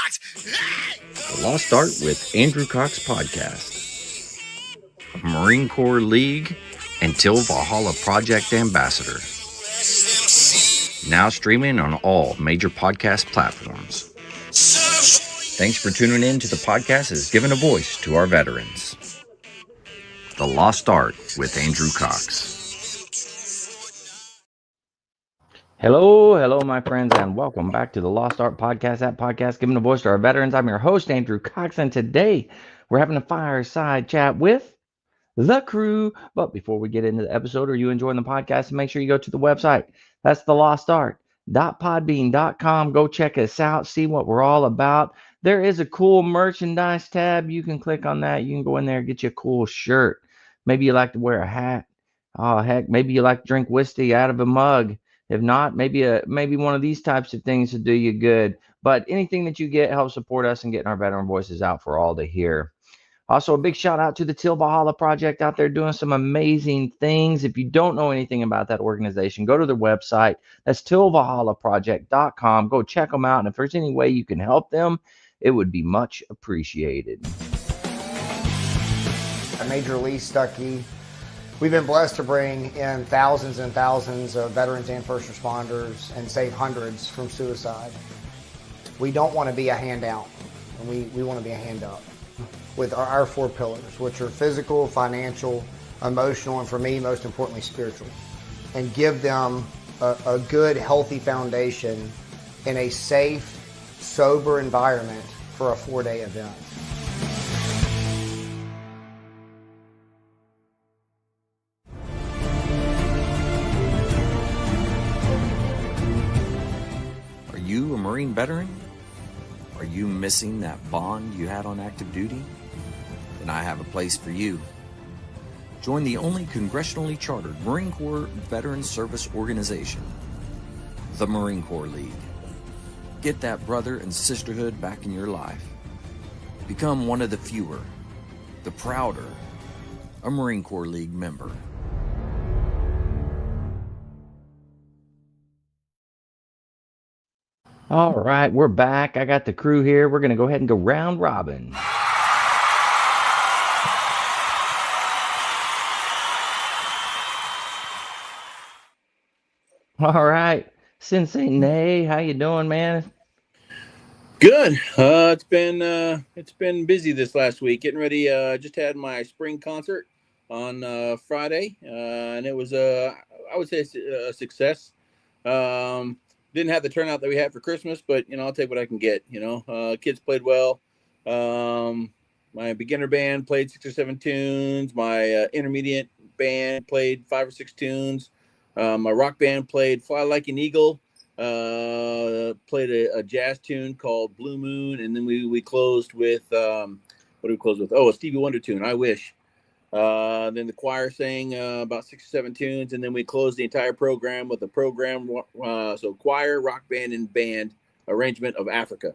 The Lost Art with Andrew Cox podcast. Marine Corps League and Till Valhalla Project Ambassador. Now streaming on all major podcast platforms. Thanks for tuning in to the podcast that's given a voice to our veterans. The Lost Art with Andrew Cox. Hello, my friends, and welcome back to the Lost Art Podcast, that podcast giving a voice to our veterans. I'm your host, Andrew Cox, and today we're having a fireside chat with the crew. But before we get into the episode, are you enjoying the podcast? Make sure you go to the website. That's thelostart.podbean.com. Go check us out, see what we're all about. There is a cool merchandise tab. You can click on that. You can go in there and get you a cool shirt. Maybe you like to wear a hat. Oh, heck, maybe you like to drink whiskey out of a mug. If not, maybe one of these types of things will do you good. But anything that you get helps support us and getting our veteran voices out for all to hear. Also, a big shout out to the Till Valhalla Project out there doing some amazing things. If you don't know anything about that organization, go to their website. That's tillvalhallaproject.com. Go check them out. And if there's any way you can help them, it would be much appreciated. Major Lee Stuckey. We've been blessed to bring in thousands and thousands of veterans and first responders and save hundreds from suicide. We don't want to be a handout, and we want to be a hand up with our four pillars, which are physical, financial, emotional, and for me, most importantly, spiritual, and give them a good, healthy foundation in a safe, sober environment for a 4-day event. Are you a Marine veteran? Are you missing that bond you had on active duty? Then I have a place for you. Join the only congressionally chartered Marine Corps veteran service organization, the Marine Corps League. Get that brother and sisterhood back in your life. Become one of the fewer, the prouder, a Marine Corps League member. All right, we're back. I got the crew here. We're going to go ahead and go round robin. All right, Sensei Nay, how you doing, man? Good. It's been busy this last week. Getting ready. Just had my spring concert on Friday, and it was I would say a success. Didn't have the turnout that we had for Christmas, but I'll take what I can get. Kids played well. My beginner band played 6 or 7 tunes. My intermediate band played 5 or 6 tunes. My rock band played Fly Like an Eagle. Played a jazz tune called Blue Moon, and then we closed with what did we close with? Oh, a Stevie Wonder tune, I Wish. Then the choir sang about 6 or 7 tunes, and then we closed the entire program with a program, so choir, rock band, and band arrangement of Africa.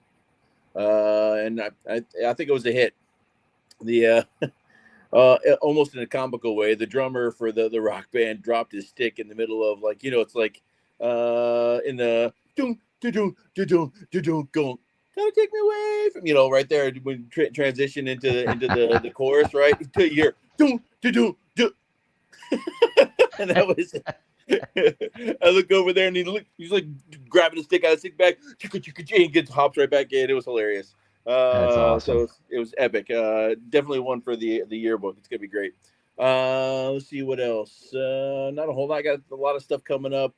And I think it was a hit. The almost in a comical way, the drummer for the rock band dropped his stick in the middle of it's like in the doom going. Gotta take me away from right there when transition into the chorus, right? To your do and that was I look over there and he's like grabbing the stick out of the stick bag and hops right back in. It was hilarious. That's awesome. So it was epic. Definitely one for the yearbook. It's gonna be great. Let's see what else. Not a whole lot. I got a lot of stuff coming up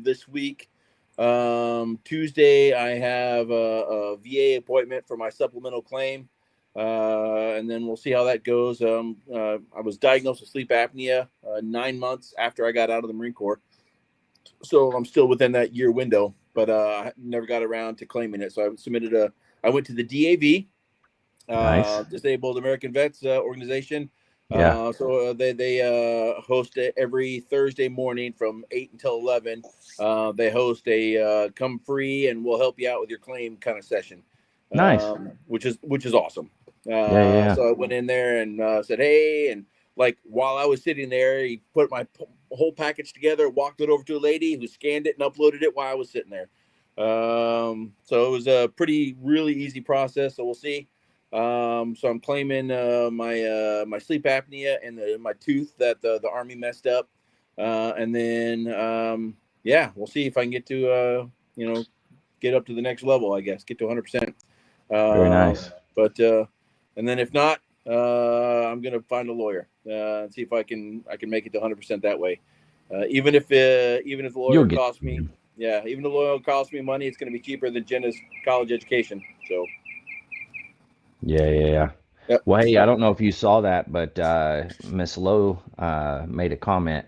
this week. Tuesday I have a VA appointment for my supplemental claim, and then we'll see how that goes. I was diagnosed with sleep apnea 9 months after I got out of the Marine Corps, so I'm still within that year window, but I never got around to claiming it. So I went to the DAV, Nice. Disabled American Vets organization. Yeah. So they host it every Thursday morning from 8 until 11. They host a come free and we'll help you out with your claim kind of session. Nice. Which is awesome. Yeah. So I went in there and said, hey, and like while I was sitting there, he put my whole package together, walked it over to a lady who scanned it and uploaded it while I was sitting there. So it was a really easy process. So we'll see. So I'm claiming my sleep apnea and my tooth that the army messed up, and then yeah, we'll see if I can get to get up to the next level. I guess get to 100%. Very nice. But and then if not, I'm gonna find a lawyer and see if I can make it to 100% that way. Even if the You'll lawyer get. costs me, yeah, even the lawyer costs me money, it's going to be cheaper than Jenna's college education. So, Yeah. yep. Well, hey, I don't know if you saw that, but Miss Lowe made a comment.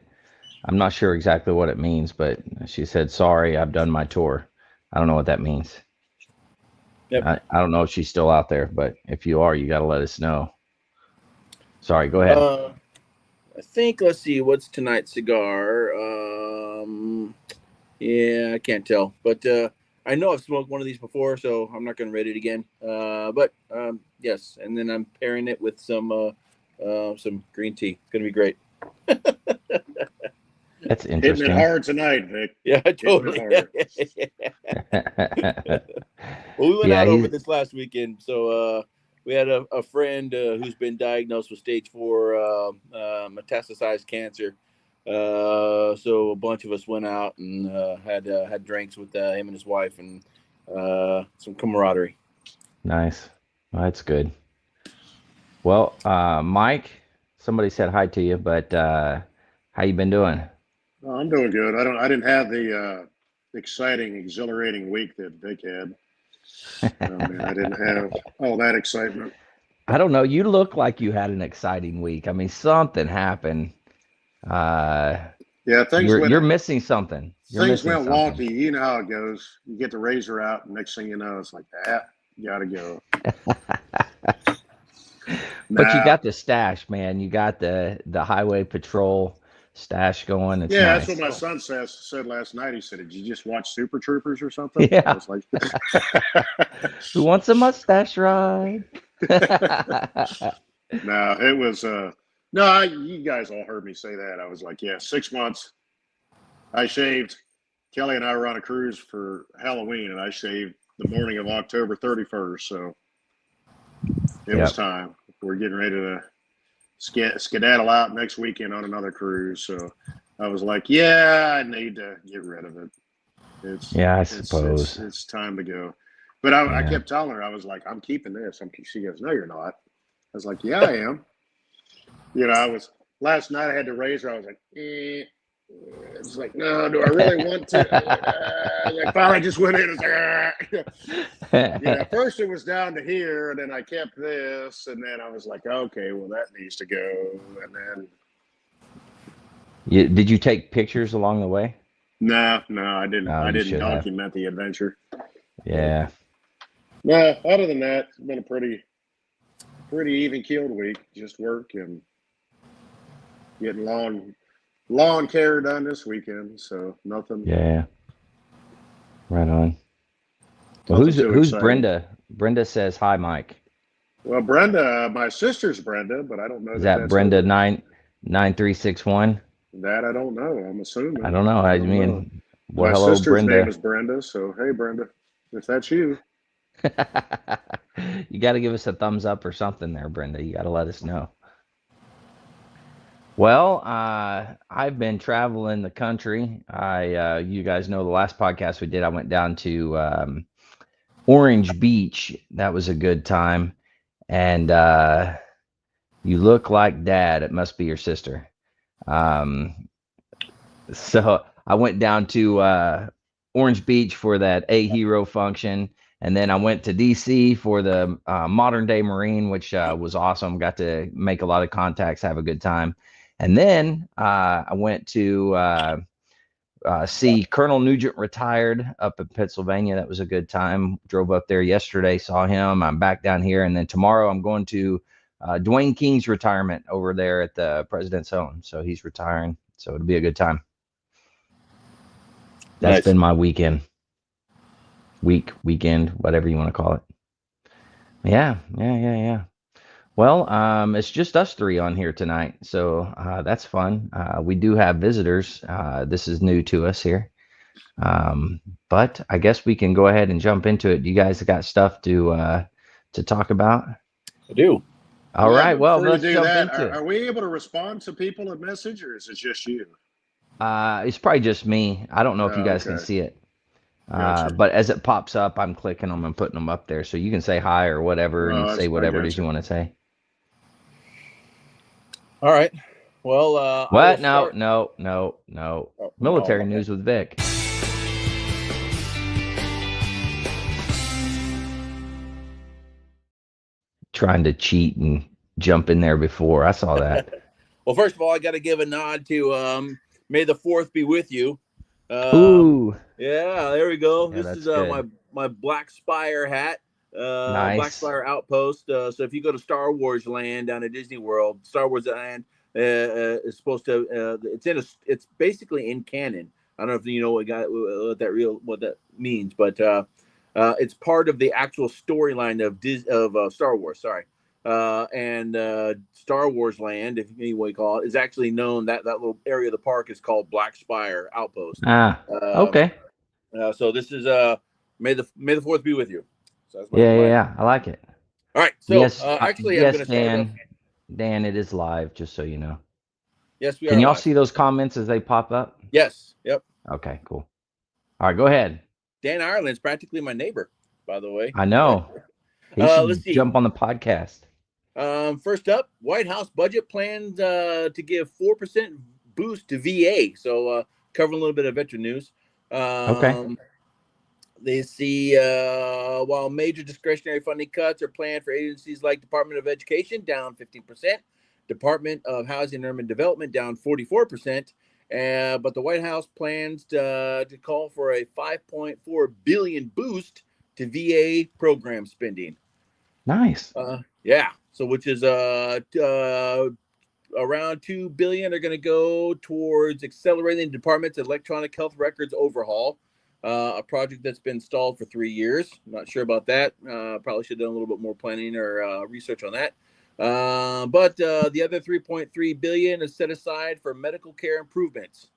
I'm not sure exactly what it means, but she said, "Sorry, I've done my tour." I don't know what that means. Yep. I don't know if she's still out there, but if you are, you got to let us know. Sorry, go ahead. I think let's see, what's tonight's cigar? Yeah, I can't tell, but I know I've smoked one of these before, so I'm not going to rate it again. But yes, and then I'm pairing it with some green tea. It's going to be great. That's Hitting it interesting. hard tonight, Vic. Yeah, Hitting it totally. hard. Well, we went Yeah, out over he's this last weekend, so we had a friend who's been diagnosed with stage 4 metastasized cancer. So a bunch of us went out and had drinks with him and his wife and some camaraderie. nice. Well, that's good. Well, Mike, somebody said hi to you, but how you been doing? Oh, I'm doing good. I didn't have the exciting, exhilarating week that Vic had. Oh man, I didn't have all that excitement. I don't know. You look like you had an exciting week. I mean, something happened. Uh, Yeah, you're missing something. You're things missing went something. wonky. You know how it goes. You get the razor out, and next thing you know, it's like that. Gotta go. But you Nah. got the stash, man. You got the highway patrol stash going. It's Yeah, that's what nice. my son said last night. He said, "Did you just watch Super Troopers or something?" I Yeah. was like, Who wants a mustache ride? "No, it was no." You guys all heard me say that. I was like, "Yeah, 6 months. I shaved. Kelly and I were on a cruise for Halloween, and I shaved the morning of October 31st. So it was Yep. time. We're getting ready to skedaddle out next weekend on another cruise. So I was like, yeah, I need to get rid of it. It's Yeah, I it's it's suppose. it's time to go. But I Yeah. kept telling her, I was like, I'm keeping this. She goes, no, you're not. I was like, yeah, I am. I was last night. I had to raise her. I was like, it's like, no, do I really want to? I finally just went in and was like, at first it was down to here, and then I kept this, and then I was like, okay, well, that needs to go. And then, Did you take pictures along the way? no, I didn't. Oh, I you didn't should have. document the adventure. But Yeah. no, other than that, it's been a pretty even keeled week. Just work and getting lawn care done this weekend. So nothing, Yeah. Right on. Well, nothing who's too who's exciting. Brenda? Brenda says hi, Mike. Well, Brenda, my sister's Brenda, but I don't know Is that that that's her. Brenda 99361? That I don't know. I'm I assuming. don't know. I I don't know. mean, well, My hello, sister's name Brenda. is Brenda, so hey, Brenda, if that's you. You got to give us a thumbs up or something there, Brenda. You got to let us know. Well, I've been traveling the country. You guys know the last podcast we did, I went down to Orange Beach. That was a good time. And you look like Dad. It must be your sister. Um, so I went down to Orange Beach for that A Hero function. And then I went to DC for the Modern Day Marine, which was awesome. Got to make a lot of contacts, have a good time. And then I went to see Colonel Nugent retired up in Pennsylvania. That was a good time. Drove up there yesterday, saw him. I'm back down here. And then tomorrow I'm going to Dwayne King's retirement over there at the President's Home. So he's retiring. So it'll be a good time. That's Nice. been my weekend, weekend, whatever you want to call it. Yeah. Well, it's just us three on here tonight, so that's fun. We do have visitors. This is new to us here. But I guess we can go ahead and jump into it. You guys got stuff to talk about? I do. All Yeah, right. but Well, before you let's do jump that, into are it. we able to respond to people in message, or is it just you? It's probably just me. I don't know if you Oh, guys can okay, see it. gotcha. But as it pops up, I'm clicking them and putting them up there. So you can say hi or whatever and say I whatever it is you gotcha. want to say. All right. Well, I will What? No, start. no, no, no. Oh, Military my bad. news with Vic. Trying to cheat and jump in there before. I saw that. Well, first of all, I got to give a nod to May the Fourth be with you. Ooh, Yeah, there we go. yeah, This is that's good. my Black Spire hat, Black Nice. Spire Outpost. So if you go to Star Wars Land down at Disney World, Star Wars Land is supposed to. It's basically in canon. I don't know if you know what that means, but it's part of the actual storyline of Star Wars. Sorry. And Star Wars Land, if you way call it, is actually known that little area of the park is called Black Spire Outpost. Ah, Um, okay. so this is May the Fourth be with you. So that's Yeah, yeah, my. yeah. I like it. All right. So Yes, actually, I'm yes, going to start off. Dan, it is live, just so you know. Yes, we Can are y'all live. see those comments as they pop up? Yes. Yep. Okay, cool. All right, go ahead. Dan Ireland's practically my neighbor, by the way. I know. He Let's should see. jump on the podcast. First up, White House budget plans to give 4% boost to VA. So covering a little bit of veteran news. Okay. They see while major discretionary funding cuts are planned for agencies like Department of Education down 15%, Department of Housing and Urban Development down 44%. But the White House plans to call for a 5.4 billion boost to VA program spending. Nice. Yeah, so which is around 2 billion are going to go towards accelerating the department's electronic health records overhaul, a project that's been stalled for 3 years. I'm not sure about that. Probably should have done a little bit more planning or research on that. But the other 3.3 billion is set aside for medical care improvements.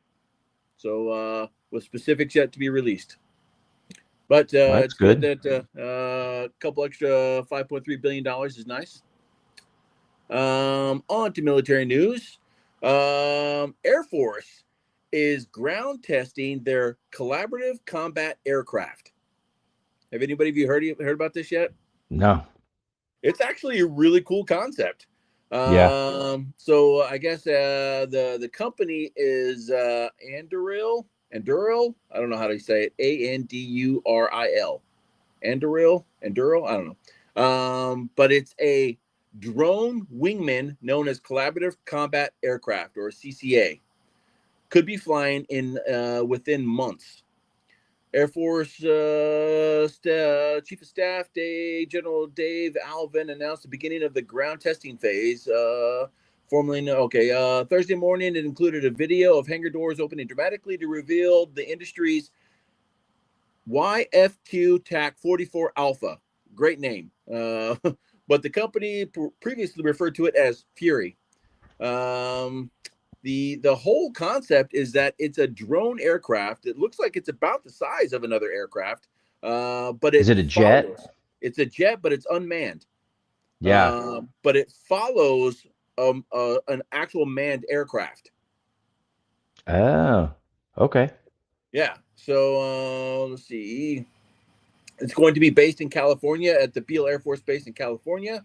So with specifics yet to be released. But Well, that's it's good good. that a couple extra $5.3 billion is nice. On to military news. Air Force is ground testing their collaborative combat aircraft. Have anybody of you heard about this yet? No. It's actually a really cool concept. Yeah. So I guess the company is Anduril. Anduril. I don't know how to say it. Anduril. Anduril. I don't know. But it's a drone wingman known as Collaborative Combat Aircraft, or CCA. Could be flying in within months. Air Force Chief of Staff General Dave Alvin announced the beginning of the ground testing phase. Thursday morning, it included a video of hangar doors opening dramatically to reveal the industry's YFQ TAC 44 Alpha. Great name. But the company previously referred to it as Fury. The whole concept is that it's a drone aircraft. It looks like it's about the size of another aircraft, but Is it it a jet? follows. It's a jet, but it's unmanned. Yeah. But it follows an actual manned aircraft. Oh. Okay. Yeah. So let's see. It's going to be based in California at the Beale Air Force Base in California.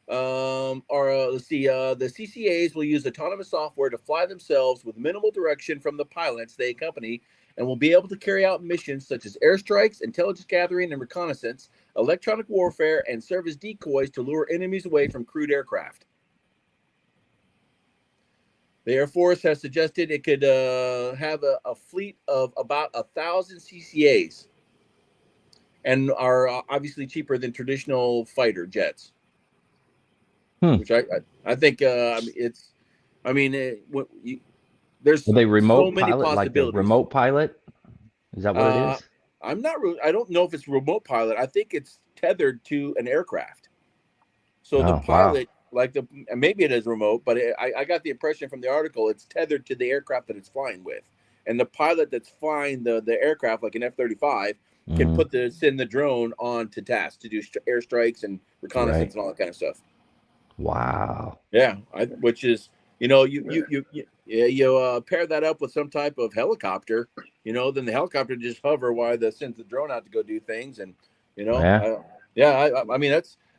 Let's see. The CCAs will use autonomous software to fly themselves with minimal direction from the pilots they accompany, and will be able to carry out missions such as airstrikes, intelligence gathering and reconnaissance, electronic warfare, and serve as decoys to lure enemies away from crewed aircraft. The Air Force has suggested it could have a fleet of about 1,000 CCAs, and are obviously cheaper than traditional fighter jets. Which I think it's. I mean, there's Are they so remote many pilot, like a possibilities. remote pilot? Is that what it is? I'm not really. I don't know if it's remote pilot. I think it's tethered to an aircraft. So the Oh, wow. pilot, maybe it is remote, but I got the impression from the article it's tethered to the aircraft that it's flying with, and the pilot that's flying the aircraft, like an F-35, can send the drone on to task to do airstrikes and reconnaissance and all that kind of stuff. Wow. Yeah, which is, you pair that up with some type of helicopter, then the helicopter just hover while sends the drone out to go do things, and I mean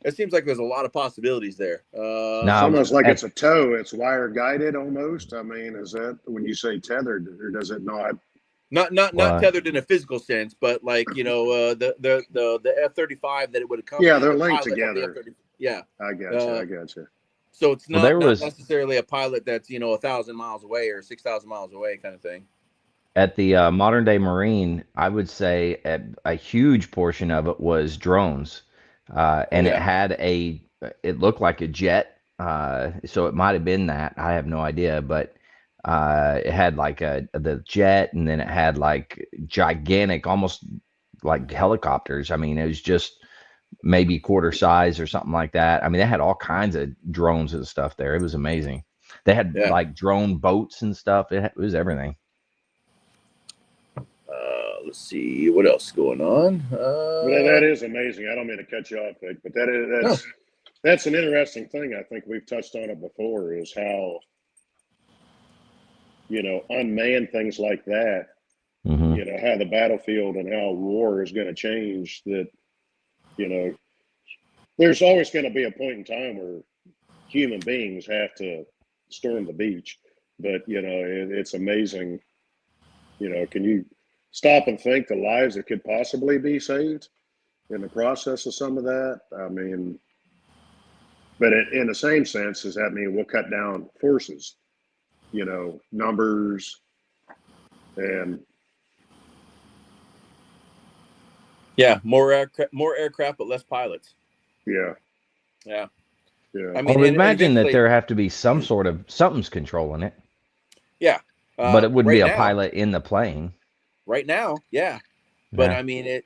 it seems like there's a lot of possibilities there. It's almost like it's a tow. It's wire guided almost. I mean, is that when you say tethered, or does it not? Not tethered in a physical sense, but like the F-35 that it would accompany. Yeah, they're linked together. Yeah, I got you. So it's not necessarily a pilot that's 1,000 miles away or 6,000 miles away kind of thing. At the modern day Marine, I would say a huge portion of it was drones, and it looked like a jet, so it might have been that. I have no idea, but it had like the jet, and then it had like gigantic, almost like helicopters. I mean, it was just maybe quarter size or something like that. I mean, they had all kinds of drones and stuff there. It was amazing. They had like drone boats and stuff. It was everything. Let's see what else is going on. That is amazing. I don't mean to cut you off, but that's an interesting thing. I think we've touched on it before, is how unmanned things like that. How the battlefield and how war is going to change. That there's always going to be a point in time where human beings have to storm the beach, but it's amazing. Can you stop and think the lives that could possibly be saved in the process of some of that? I mean, but in the same sense, does that mean we'll cut down forces, numbers, and more aircraft, but less pilots. Yeah. I mean, imagine that there have to be some sort of something's controlling it. Yeah, but it wouldn't be a pilot in the plane. Right now, yeah. But I mean,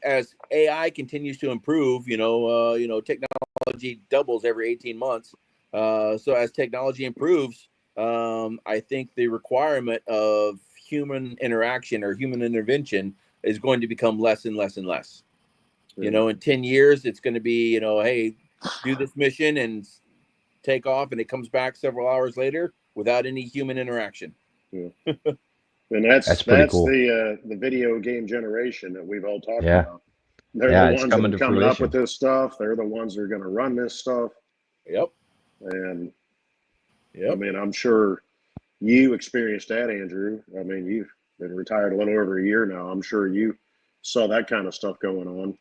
as AI continues to improve, technology doubles every 18 months. So as technology improves, I think the requirement of human interaction or human intervention is going to become less and less and less. In 10 years, it's going to be, hey, do this mission and take off, and it comes back several hours later without any human interaction. Yeah. And that's pretty cool. The video game generation that we've all talked about. They're the ones that are coming up with this stuff. They're the ones that are going to run this stuff. Yep. And I mean, I'm sure you experienced that, Andrew. I mean, you've been retired a little over a year now. I'm sure you saw that kind of stuff going on.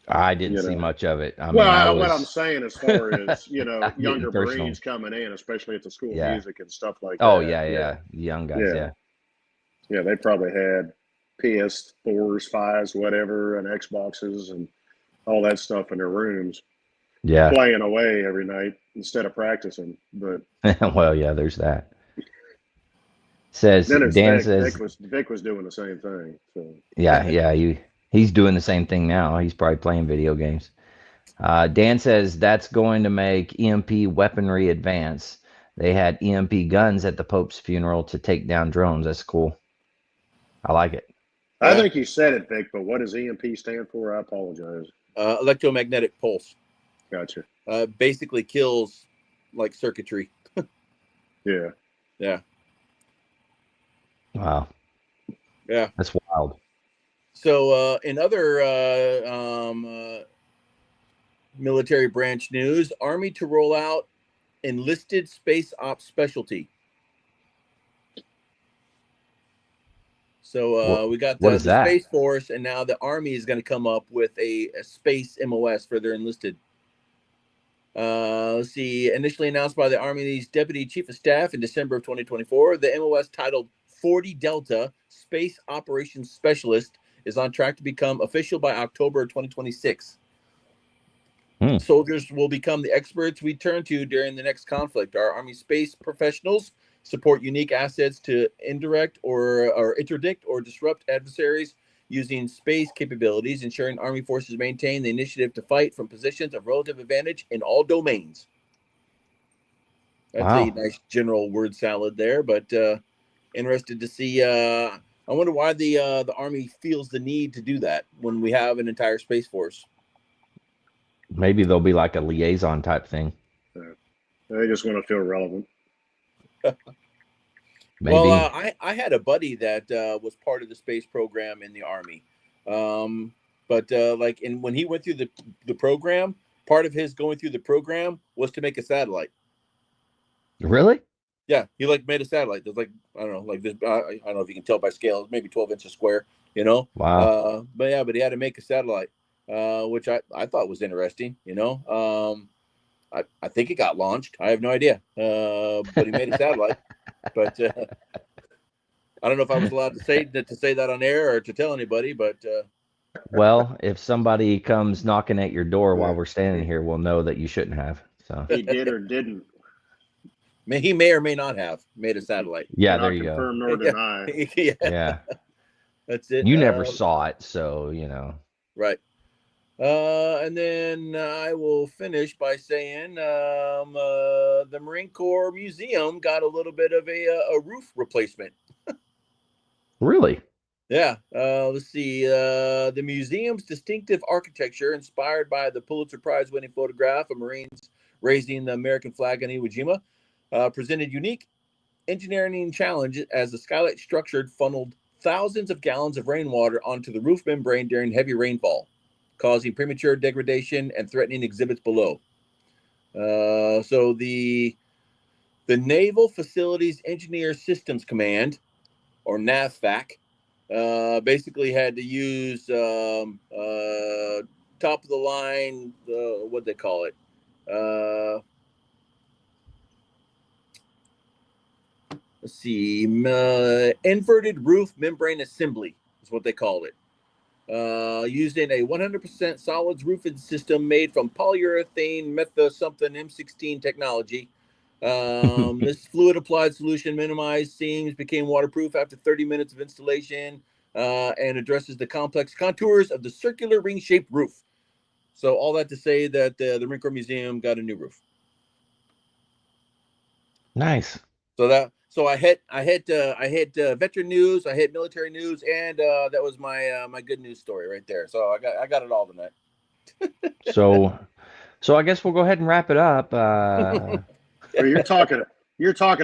I didn't see much of it. What I'm saying, as far as younger Marines coming in, especially at the School of Music and stuff like that. Oh yeah, young guys, yeah. They probably had PS4s, 5s, whatever, and Xboxes and all that stuff in their rooms. Yeah, playing away every night instead of practicing. But well, yeah, there's that. Dan says Vic was doing the same thing. So he's doing the same thing now. He's probably playing video games. Dan says that's going to make EMP weaponry advance. They had EMP guns at the Pope's funeral to take down drones. That's cool. I like it. I think you said it, Vic, but what does EMP stand for? I apologize. Electromagnetic pulse. Gotcha. Basically kills like circuitry. Yeah. Wow. Yeah. That's wild. So in other military branch news, Army to roll out enlisted space ops specialty. So we got the Space Force, and now the Army is going to come up with a space MOS for their enlisted. Let's see. Initially announced by the Army's Deputy Chief of Staff in December of 2024, the MOS titled 40 Delta Space Operations Specialist is on track to become official by October 2026. Soldiers will become the experts we turn to during the next conflict. Our Army space professionals support unique assets to indirect or interdict or disrupt adversaries using space capabilities, ensuring Army forces maintain the initiative to fight from positions of relative advantage in all domains. That's a nice general word salad there, but interested to see. I wonder why the Army feels the need to do that when we have an entire Space Force. Maybe there'll be like a liaison type thing. They just want to feel relevant. Maybe. Well, I had a buddy that was part of the space program in the Army, but when he went through the program, part of his going through the program was to make a satellite. Really? Yeah, he made a satellite. There's I don't know, like this. I don't know if you can tell by scale, maybe 12 inches square. You know. Wow. But he had to make a satellite, which I thought was interesting. You know. I think it got launched. I have no idea. But he made a satellite. But I don't know if I was allowed to say that on air or to tell anybody. But well, if somebody comes knocking at your door while we're standing here, we'll know that you shouldn't have. So he did or didn't. He may or may not have made a satellite. Yeah, Cannot there you confirm go. nor deny. Yeah. That's it. You never saw it, so you know. Right. And then I will finish by saying the Marine Corps Museum got a little bit of a roof replacement. Really? Yeah. Let's see. The museum's distinctive architecture, inspired by the Pulitzer Prize-winning photograph of Marines raising the American flag on Iwo Jima, presented unique engineering challenge as the skylight structure funneled thousands of gallons of rainwater onto the roof membrane during heavy rainfall, causing premature degradation and threatening exhibits below. So the Naval Facilities Engineer Systems Command, or NAVFAC, basically had to use top of the line, what they call it, let's see, inverted roof membrane assembly is what they called it. Using a 100% solids roofing system made from polyurethane metha something M16 technology. This fluid applied solution minimized seams, became waterproof after 30 minutes of installation, and addresses the complex contours of the circular ring-shaped roof. So all that to say that the Marine Corps Museum got a new roof. Nice. So I hit veteran news, I hit military news, and that was my my good news story right there. So I got it all tonight. So I guess we'll go ahead and wrap it up. Well, you're talking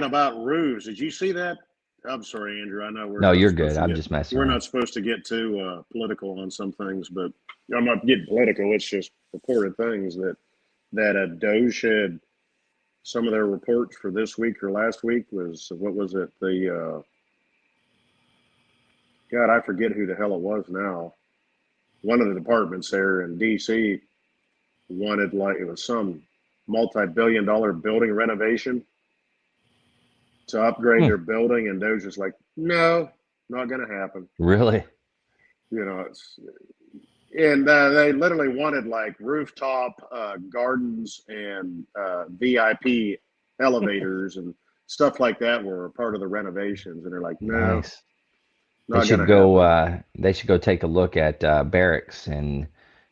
about roofs. Did you see that? I'm sorry, Andrew. I know No, you're good. I'm just messing We're around. not supposed to get too political on some things, but I'm not getting political. It's just reported things that a Doge had. Some of their reports for this week or last week was, what was it? God, I forget who the hell it was now. One of the departments there in D.C. wanted, it was some multi-billion-dollar building renovation to upgrade their building, and Doge was like, no, not going to happen. Really? You know, and they literally wanted rooftop gardens and VIP elevators and stuff like that were part of the renovations, and they're like, no, nice. not going to happen. They should go take a look at barracks and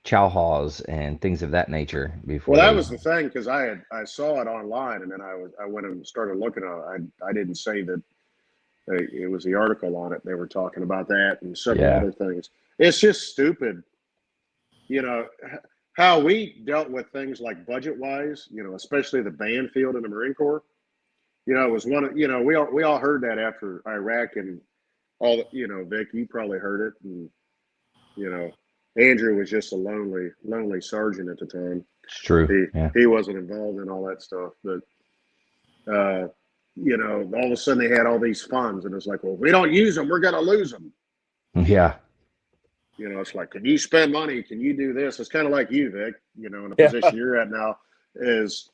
chow halls and things of that nature before. Well, that was the thing, because I saw it online, and then I went and started looking at it. I didn't say that it was the article on it. They were talking about that and several other things. It's just stupid. You know, how we dealt with things like budget-wise, especially the band field in the Marine Corps. It was one of, we all heard that after Iraq and all, Vic, you probably heard it. And, Andrew was just a lonely sergeant at the time. It's true. He wasn't involved in all that stuff. But, all of a sudden they had all these funds, and it's like, well, if we don't use them, we're going to lose them. Yeah. It's like, can you spend money? Can you do this? It's kind of like you, Vic, in the position you're at now is,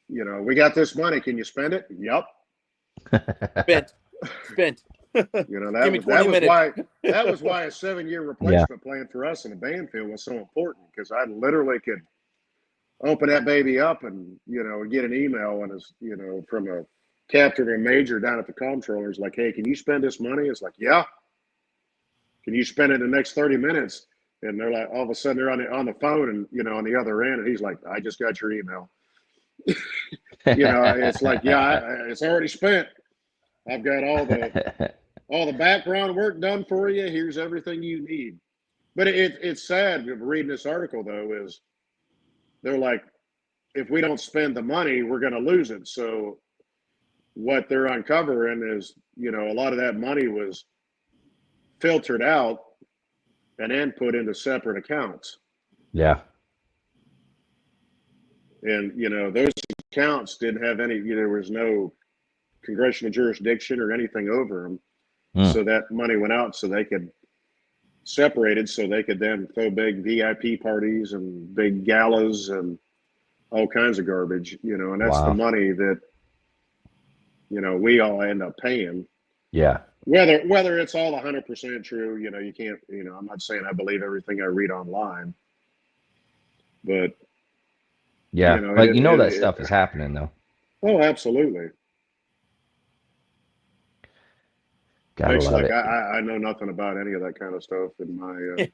we got this money. Can you spend it? Yep. Spent. That was why a 7-year replacement plan for us in the band field was so important, because I literally could open that baby up and, get an email and from a captain or major down at the comptroller's like, hey, can you spend this money? It's like, yeah. Can you spend it in the next 30 minutes? And they're like, all of a sudden they're on the phone and, on the other end, and he's like, I just got your email. It's like, yeah, it's already spent. I've got all the background work done for you. Here's everything you need. But it's sad reading this article though, is they're like, if we don't spend the money, we're going to lose it. So what they're uncovering is, a lot of that money was filtered out and then put into separate accounts. Yeah. And, those accounts didn't have any, there was no congressional jurisdiction or anything over them. So that money went out so they could separate it, so they could then throw big VIP parties and big galas and all kinds of garbage, and that's the money that, we all end up paying. Yeah. Whether it's all 100% true, you can't, I'm not saying I believe everything I read online, but yeah, but that stuff is happening though. Oh, absolutely. Gotta Makes love like it. I know nothing about any of that kind of stuff in my.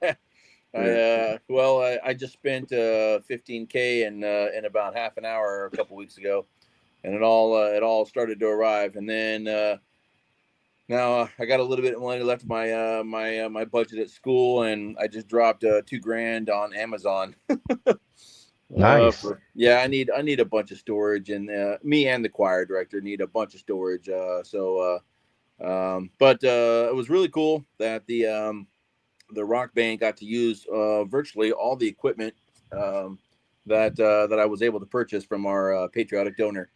I just spent $15K in about half an hour a couple weeks ago, and it all started to arrive, and then now I got a little bit of money left my my budget at school, and I just dropped $2,000 on Amazon. Nice. I need a bunch of storage, and me and the choir director need a bunch of storage. But it was really cool that the rock band got to use virtually all the equipment that I was able to purchase from our patriotic donor.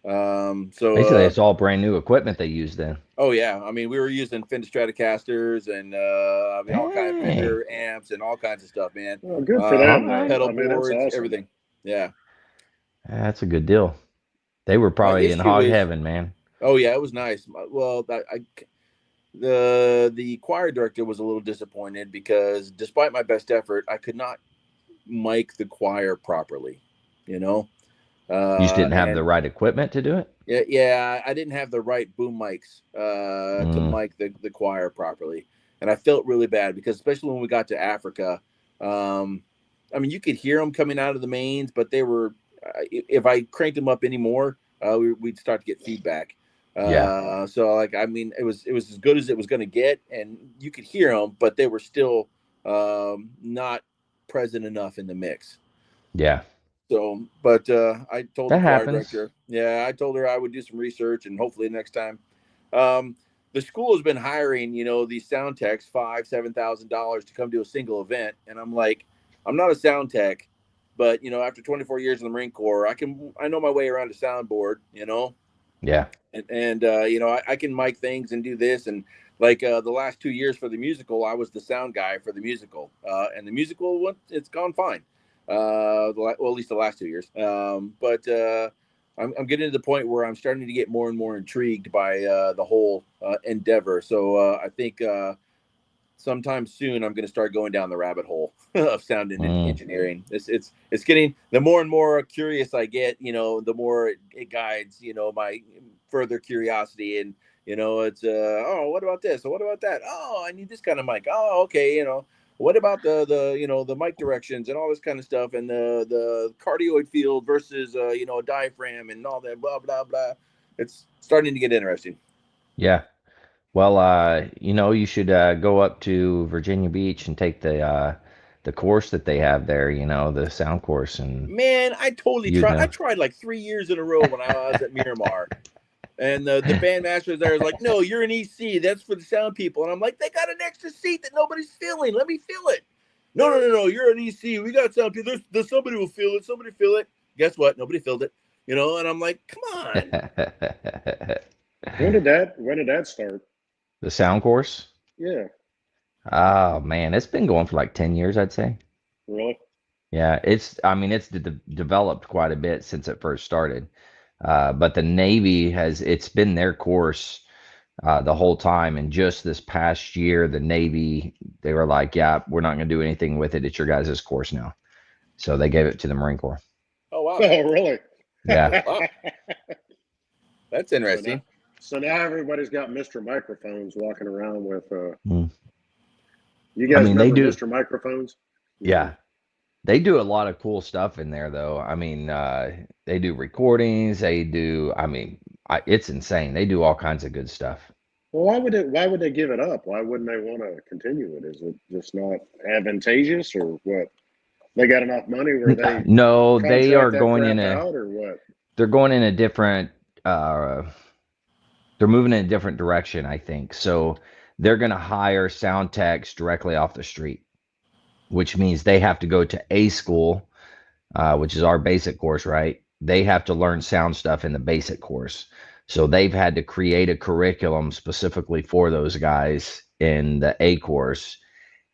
Basically, it's all brand new equipment they use then. Oh yeah, I mean we were using Fender Stratocasters and all kinds of Fender amps and all kinds of stuff, man. Well, good for them. Pedal boards, that's awesome. everything. Yeah, that's a good deal. They were probably in hog heaven, man. Oh yeah, it was nice. Well, the choir director was a little disappointed because despite my best effort, I could not mic the choir properly. You just didn't have the right equipment to do it. Yeah, I didn't have the right boom mics to mic the choir properly, and I felt really bad because especially when we got to Africa, I mean you could hear them coming out of the mains, but they were if I cranked them up anymore, we'd start to get feedback. So like I mean it was as good as it was going to get, and you could hear them, but they were still not present enough in the mix. Yeah. So, but I told that the choir happens. director, I told her I would do some research and hopefully next time. The school has been hiring, these sound techs, $5,000-$7,000 to come do a single event, and I'm like, I'm not a sound tech, but after 24 years in the Marine Corps, I know my way around a soundboard, Yeah. And I can mic things and do this, and like the last 2 years for the musical, I was the sound guy for the musical, and the musical it's gone fine. Well, at least the last 2 years. But I'm getting to the point where I'm starting to get more and more intrigued by the whole endeavor. So I think sometime soon I'm going to start going down the rabbit hole of sound and engineering. It's getting, the more and more curious I get, the more it guides, my further curiosity. And it's what about this? Or what about that? Oh, I need this kind of mic. Oh, okay, what about the mic directions and all this kind of stuff, and the cardioid field versus a diaphragm and all that blah blah blah. It's starting to get interesting. Yeah. Well, you should go up to Virginia Beach and take the course that they have there, the sound course. And man, I totally tried. I tried like 3 years in a row when I was at Miramar. And the bandmaster there is like, no, you're an EC. That's for the sound people. And I'm like, they got an extra seat that nobody's feeling. Let me feel it. No. You're an EC. We got sound people. Somebody will feel it. Somebody feel it. Guess what? Nobody filled it. And I'm like, come on. When did that start? The sound course? Yeah. Oh man, it's been going for like 10 years, I'd say. Really? Yeah, it's developed quite a bit since it first started. But the Navy it's been their course the whole time. And just this past year, the Navy, they were like, yeah, we're not going to do anything with it. It's your guys' course now. So they gave it to the Marine Corps. Oh, wow. Oh, really? Yeah. Wow. That's interesting. So now everybody's got Mr. Microphones walking around with. You guys remember Mr. Microphones? Yeah. They do a lot of cool stuff in there, though. I mean, they do recordings. They do, It's insane. They do all kinds of good stuff. Well, why would they give it up? Why wouldn't they want to continue it? Is it just not advantageous, or what? They got enough money where they No, they are contract that going in crap a. out, or what? They're going in a different. Uh, they're moving in a different direction, I think. So they're going to hire sound techs directly off the street, which means they have to go to a school, which is our basic course, right? They have to learn sound stuff in the basic course. So they've had to create a curriculum specifically for those guys in the A course.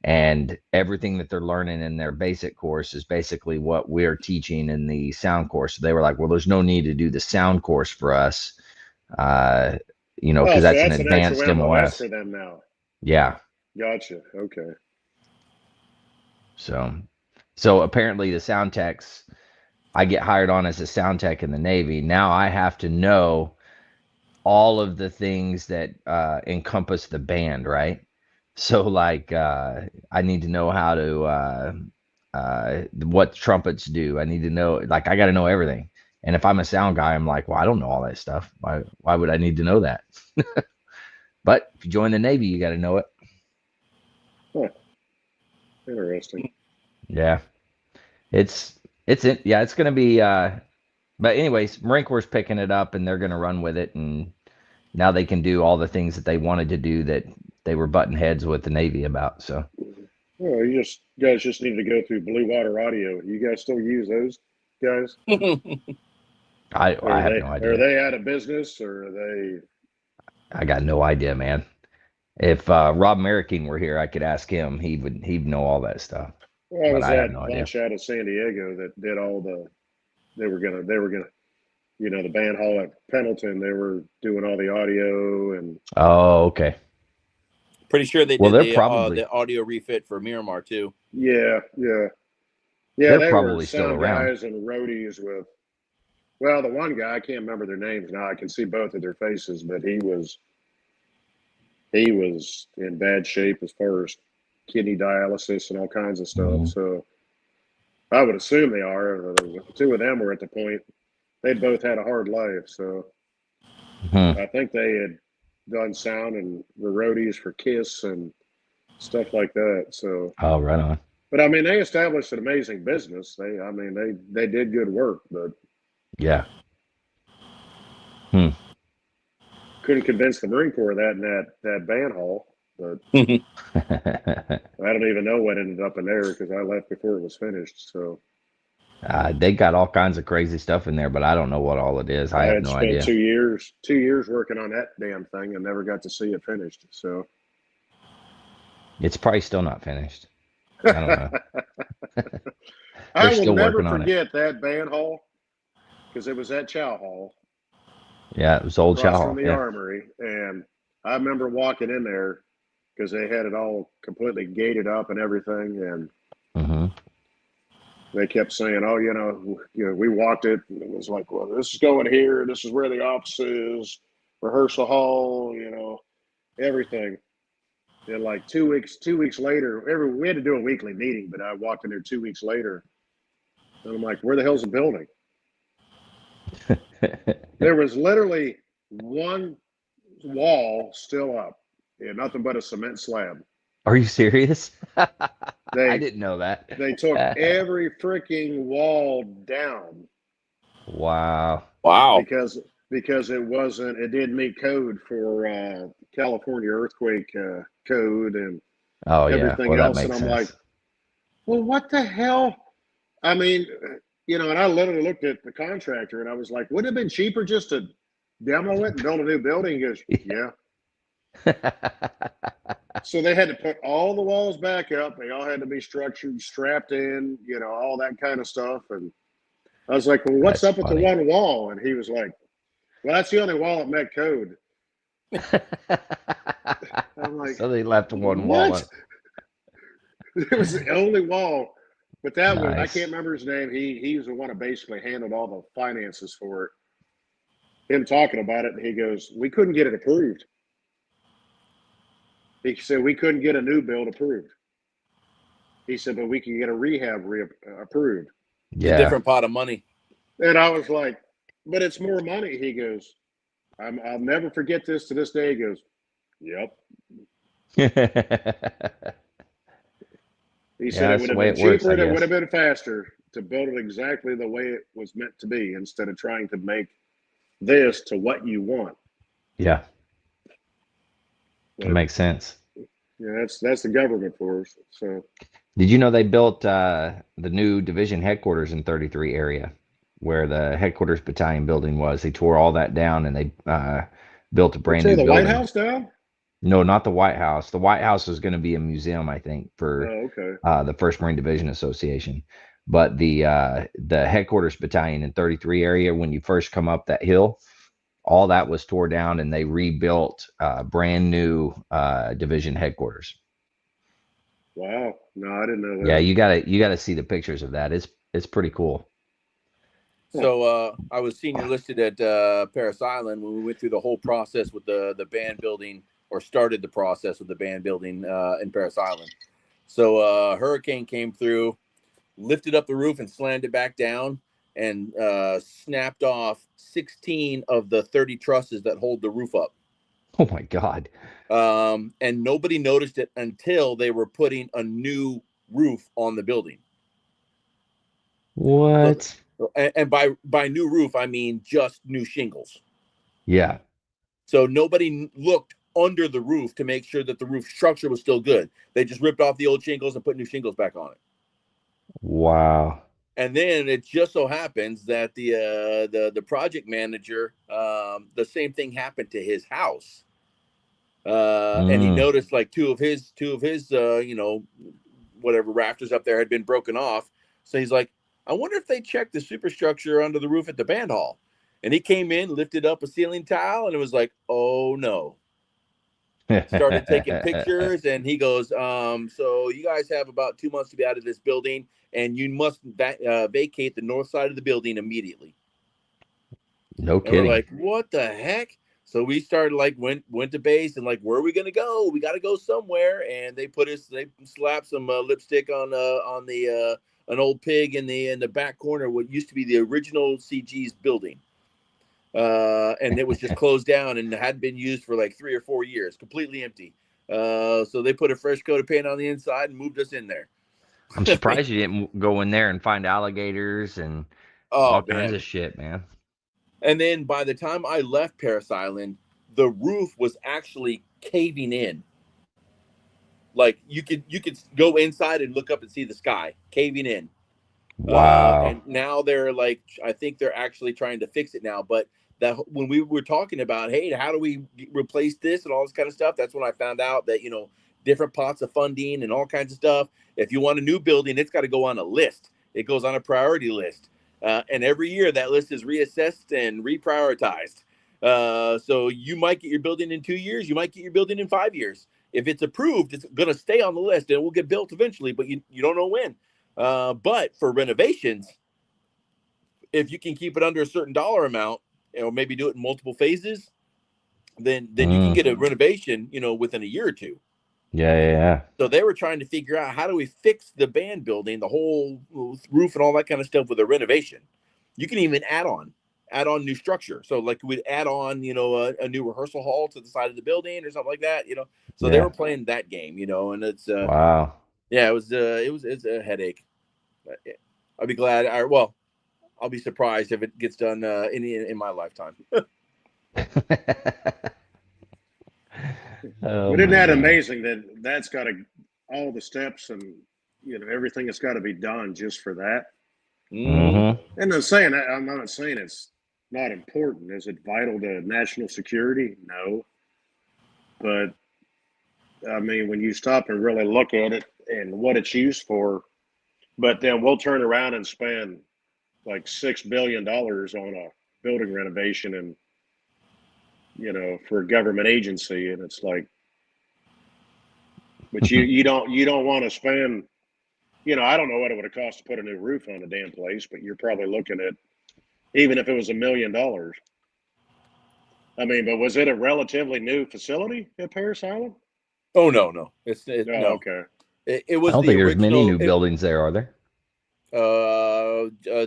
And everything that they're learning in their basic course is basically what we're teaching in the sound course. So they were like, well, there's no need to do the sound course for us, uh, Oh, because so that's an that's an actual advanced MLS MOS. for them now. Yeah. Gotcha. Okay. So apparently the sound techs, I get hired on as a sound tech in the Navy. Now I have to know all of the things that encompass the band, right? So like I need to know how to what trumpets do. I need to know, like, I got to know everything. And if I'm a sound guy, I'm like, well, I don't know all that stuff. Why would I need to know that? But if you join the Navy, you got to know it. Huh. Interesting. Yeah. It's going to be but anyways, Marine Corps is picking it up and they're going to run with it, and now they can do all the things that they wanted to do that they were butting heads with the Navy about. So Well, guys just need to go through Blue Water Audio. You guys still use those guys? I have no Are idea. they out of business, or are they? I got no idea, man. If Rob Merriking were here, I could ask him. He'd know all that stuff. Well, I But was I have that no idea. bunch out of San Diego that did all the. They were gonna. The band hall at Pendleton. They were doing all the audio and. Oh, okay. Pretty sure they Well, did they're probably the audio refit for Miramar too. Yeah, yeah, yeah. they're They were probably still sound around. guys and roadies with. Well, the one guy, I can't remember their names now. I can see both of their faces, but he was in bad shape as far as kidney dialysis and all kinds of stuff. Mhm. So I would assume they are. The two of them were at the point they'd both had a hard life. So Hmm. I think they had done sound and the roadies for Kiss and stuff like that. So, Oh, right on. but I mean, they established an amazing business. They did good work, but Yeah. Hmm. couldn't convince the Marine Corps of that in that band hall. But I don't even know what ended up in there because I left before it was finished. So They got all kinds of crazy stuff in there, but I don't know what all it is. I I have had no spent idea. 2 years working on that damn thing and never got to see it finished. So It's probably still not finished. I don't know. They're I will still never working on it. forget that band hall because it was at Chow Hall Yeah, it was old Chow across from Hall. the Yeah. armory. And I remember walking in there because they had it all completely gated up and everything. And Hmm. they kept saying, "Oh, we walked it, and it was like, well, this is going here. This is where the office is, rehearsal hall, everything." And like 2 weeks later, we had to do a weekly meeting, but I walked in there 2 weeks later, and I'm like, "Where the hell's the building?" There was literally one wall still up, and nothing but a cement slab. Are you serious? I They didn't know that. they took every freaking wall down Wow. Wow. because it didn't meet code for California earthquake code and Oh yeah. everything Well, that else. And makes I'm like, sense. well, what the hell? I mean, and I literally looked at the contractor and I was like, wouldn't it have been cheaper just to demo it and build a new building? He goes, yeah. So they had to put all the walls back up. They all had to be structured, strapped in, all that kind of stuff. And I was like, well, what's That's up with the funny. one wall? And he was like, well, that's the only wall that met code. I'm like, So they left one wall what? up. It was the only wall. But that one, I can't Nice. remember his name. He was the one that basically handled all the finances for it. Him talking about it, and he goes, we couldn't get it approved. He said, we couldn't get a new build approved. He said, but we can get a rehab approved. It's a Yeah. different pot of money. And I was like, but it's more money. He goes, I'll never forget this to this day. He goes, "Yep." He said Yeah, it that's would the have way been it works, cheaper I and it would guess. have been faster to build it exactly the way it was meant to be instead of trying to make this to what you want. Yeah, it But makes sense. yeah, that's the government for us. So Did you know they built the new division headquarters in 33 area where the headquarters battalion building was? They tore all that down and they built a they brand tore new the White building. House down. No, not the White House. The White House is going to be a museum, I think, for Oh, okay. the First Marine Division Association. But the headquarters battalion in 33 area, when you first come up that hill, all that was tore down and they rebuilt brand new division headquarters. Wow. No, I didn't know Yeah, that. you gotta see the pictures of that. It's pretty cool. Huh. So I was senior listed at Paris Island when we went through the whole process with the band building, or started the process with the band building in Paris Island. So hurricane came through, lifted up the roof and slammed it back down, and snapped off 16 of the 30 trusses that hold the roof up. Oh my God. And nobody noticed it until they were putting a new roof on the building. So, What? and by new roof, I mean just new shingles. Yeah. So nobody looked under the roof to make sure that the roof structure was still good. They just ripped off the old shingles and put new shingles back on it. Wow. And then it just so happens that the project manager, the same thing happened to his house, and he Mm. noticed like two of his whatever rafters up there had been broken off. So he's like, I wonder if they checked the superstructure under the roof at the band hall. And he came in, lifted up a ceiling tile, and it was like, oh no. Started taking pictures, and he goes, so you guys have about 2 months to be out of this building, and you must vacate the north side of the building immediately. No And we're kidding. like, what the heck? So we started like went to base and like, where are we gonna go? We got to go somewhere. And they slapped some lipstick on the an old pig in the back corner, what used to be the original CG's building. And it was just closed down and hadn't been used for like 3 or 4 years, completely empty. So they put a fresh coat of paint on the inside and moved us in there. I'm I mean, surprised you didn't go in there and find alligators and all oh kinds man. of shit, man. And then by the time I left Paris Island, the roof was actually caving in. Like you could go inside and look up and see the sky caving in. Wow. And now they're like, I think they're actually trying to fix it now. But that when we were talking about, hey, how do we replace this and all this kind of stuff, that's when I found out that different pots of funding and all kinds of stuff. If you want a new building, it's got to go on a list. It goes on a priority list, and every year that list is reassessed and reprioritized. So you might get your building in 2 years, you might get your building in 5 years. If it's approved, it's going to stay on the list and it will get built eventually, but you don't know when. But for renovations, if you can keep it under a certain dollar amount, or maybe do it in multiple phases, then you can Mm. get a renovation, within a year or two. Yeah. So they were trying to figure out, how do we fix the band building, the whole roof and all that kind of stuff with a renovation. You can even add on new structure. So like we'd add on, a new rehearsal hall to the side of the building or something like that. So they Yeah. were playing that game, and it's Wow. yeah, it's a headache. But, yeah, I'll be glad. I'll be surprised if it gets done in my lifetime. Oh But isn't my that God. amazing that that's got all the steps and everything that's got to be done just for that? Mm. Mm-hmm. And I'm not saying it's not important. Is it vital to national security? No. But I mean, when you stop and really look at it and what it's used for, but then we'll turn around and spend like $6 billion on a building renovation and for a government agency, and it's like, but you don't want to spend. I don't know what it would have cost to put a new roof on a damn place, but you're probably looking at, even if it was $1 million. I mean, but was it a relatively new facility at Paris Island? Oh no, No, no. okay. It I was don't the think there's many original. new buildings there, are there?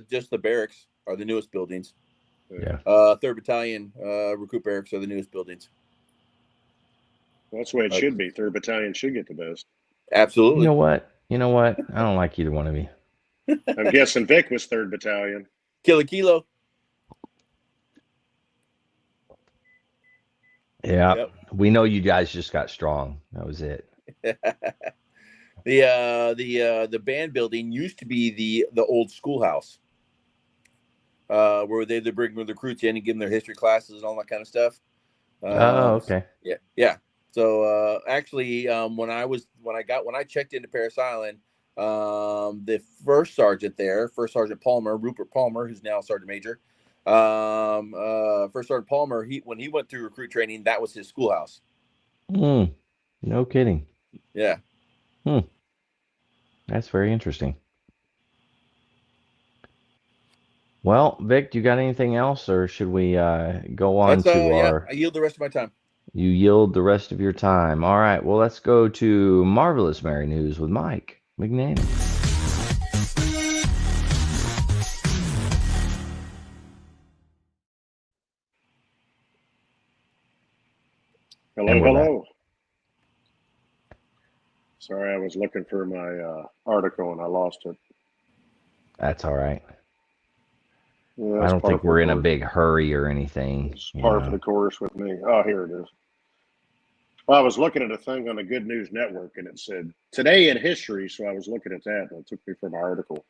Just the barracks are the newest buildings. Yeah. 3rd Battalion, recruit barracks are the newest buildings. Well, that's the way it should be. 3rd Battalion should get the best. Absolutely. You know what? I don't like either one of you. I'm guessing Vic was 3rd Battalion. Kilo. Yeah. Yep. We know you guys just got strong. That was it. The band building used to be the old schoolhouse, where they bring the recruits in and give them their history classes and all that kind of stuff. Oh, okay. Yeah. So actually, when I checked into Paris Island, the first sergeant there, First Sergeant Palmer, Rupert Palmer, who's now Sergeant Major, First Sergeant Palmer, when he went through recruit training, that was his schoolhouse. No kidding. Yeah. That's very interesting. Well, Vic, do you got anything else, or should we go on to our? I yield the rest of my time. You yield the rest of your time. All right. Well, let's go to Marvelous Mary News with Mike McNaney. Hello. Sorry, I was looking for my article and I lost it. That's all right. Yeah, I don't think we're in a big hurry or anything. It's par for the course with me. Oh, here it is. Well, I was looking at a thing on the Good News Network and it said today in history. So I was looking at that and it took me from my article.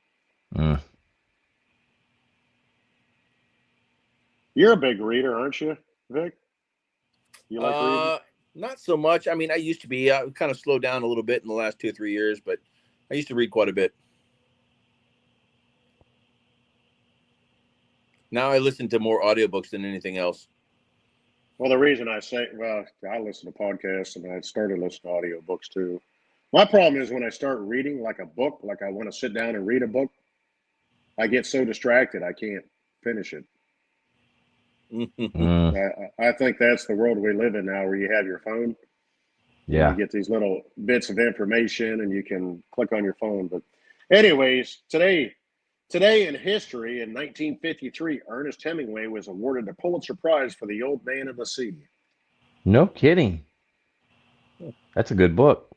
You're a big reader, aren't you, Vic? You like reading? Not so much. I mean, I used to be. I kind of slowed down a little bit in the last 2 or 3 years, but I used to read quite a bit. Now I listen to more audiobooks than anything else. Well, the reason I say, I listen to podcasts and I started listening to audiobooks too. My problem is when I start reading like a book, like I want to sit down and read a book, I get so distracted I can't finish it. I think that's the world we live in now, where you have your phone. Yeah. You get these little bits of information and you can click on your phone. But anyways, today in history, in 1953, Ernest Hemingway was awarded the Pulitzer Prize for The Old Man and the Sea. No kidding. That's a good book.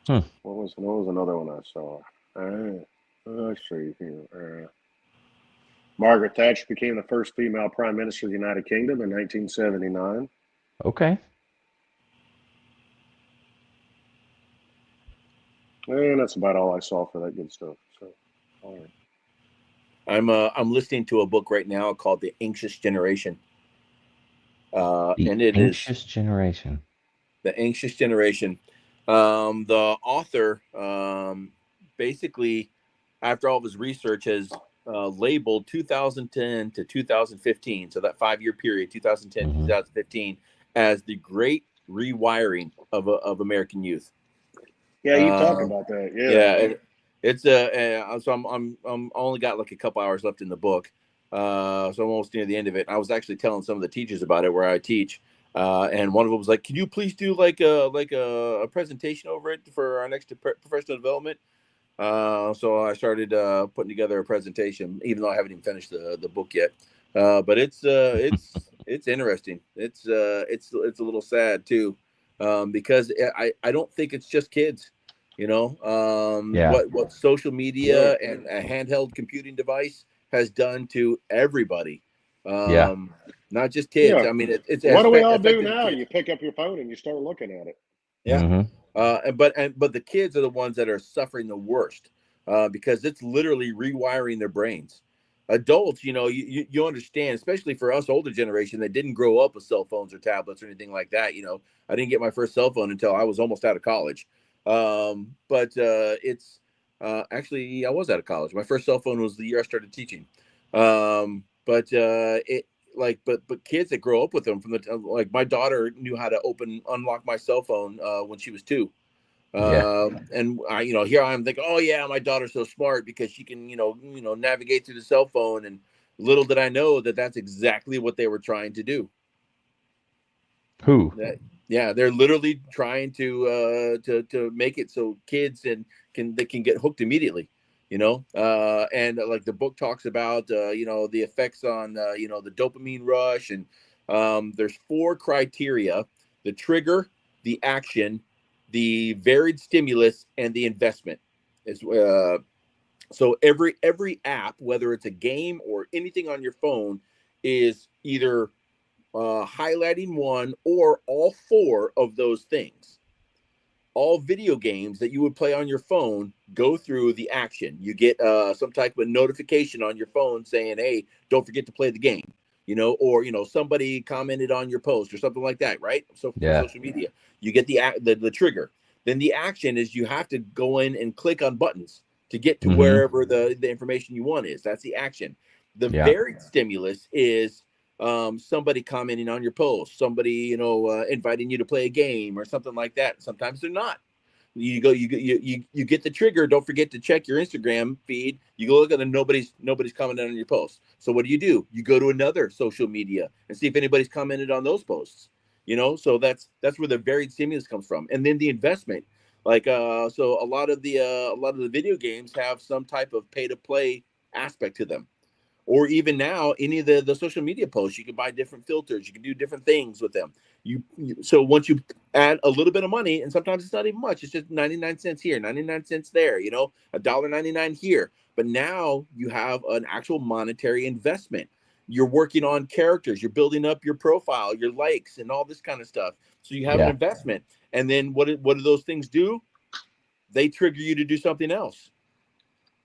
What was another one I saw? Let's see here. Margaret Thatcher became the first female prime minister of the United Kingdom in 1979. Okay. And that's about all I saw for that good stuff. So, all right. I'm listening to a book right now called The Anxious Generation. The Anxious Generation. The Anxious Generation. The author basically, after all of his research, has labeled 2010 to 2015, so that 5-year period, 2010 to 2015, as the great rewiring of American youth. Yeah, you talked about that. Yeah, it's so I'm only got like a couple hours left in the book, so I'm almost near the end of it. I was actually telling some of the teachers about it where I teach, and one of them was like, "Can you please do like a presentation over it for our next professional development?" So I started putting together a presentation, even though I haven't even finished the book yet. But it's interesting. It's a little sad too, because I don't think it's just kids. What social media and a handheld computing device has done to everybody. Not just kids. Yeah. I mean, it's what do we all do now? You pick up your phone and you start looking at it. Yeah. But the kids are the ones that are suffering the worst, because it's literally rewiring their brains. Adults, you understand, especially for us older generation that didn't grow up with cell phones or tablets or anything like that. I didn't get my first cell phone until I was almost out of college. But it's actually I was out of college. My first cell phone was the year I started teaching. But kids that grow up with them like my daughter knew how to unlock my cell phone when she was 2. And here I am thinking, oh yeah, my daughter's so smart because she can, navigate through the cell phone. And little did I know that that's exactly what they were trying to do. Who? Yeah, they're literally trying to make it so kids can get hooked immediately. And like the book talks about, the effects on, the dopamine rush. And there's 4 criteria: the trigger, the action, the varied stimulus, and the investment. Is So every app, whether it's a game or anything on your phone, is either highlighting one or all 4 of those things. All video games that you would play on your phone go through the action. You get some type of notification on your phone saying, "Hey, don't forget to play the game," or somebody commented on your post or something like that, right? So for Yeah. social media, you get the trigger. Then the action is you have to go in and click on buttons to get to Mm-hmm. wherever the information you want is. That's the action. The Yeah. varied stimulus is somebody commenting on your post, somebody inviting you to play a game or something like that. Sometimes they're not. You get the trigger. Don't forget to check your Instagram feed. You go look at it, nobody's commenting on your post. So what do? You go to another social media and see if anybody's commented on those posts. So that's where the varied stimulus comes from. And then the investment, like so a lot of the video games have some type of pay to play aspect to them. Or even now, any of the social media posts, you can buy different filters, you can do different things with them. So once you add a little bit of money, and sometimes it's not even much, it's just 99 cents here, 99 cents there, $1.99 here. But now you have an actual monetary investment. You're working on characters, you're building up your profile, your likes, and all this kind of stuff. So you have an Yeah. investment. And then what do those things do? They trigger you to do something else,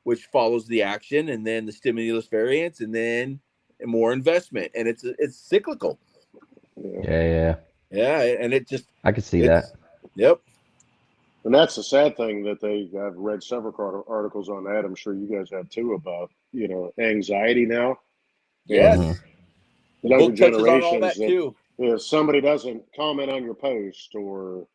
which follows the action, and then the stimulus variance, and then more investment. And it's cyclical. Yeah. Yeah. Yeah, and I could see it's that. yep. And that's the sad thing that I've read several articles on that. I'm sure you guys have too, about, anxiety now. And Mm-hmm. Yes, the younger book touches on all generations that that too. if somebody doesn't comment on your post, or,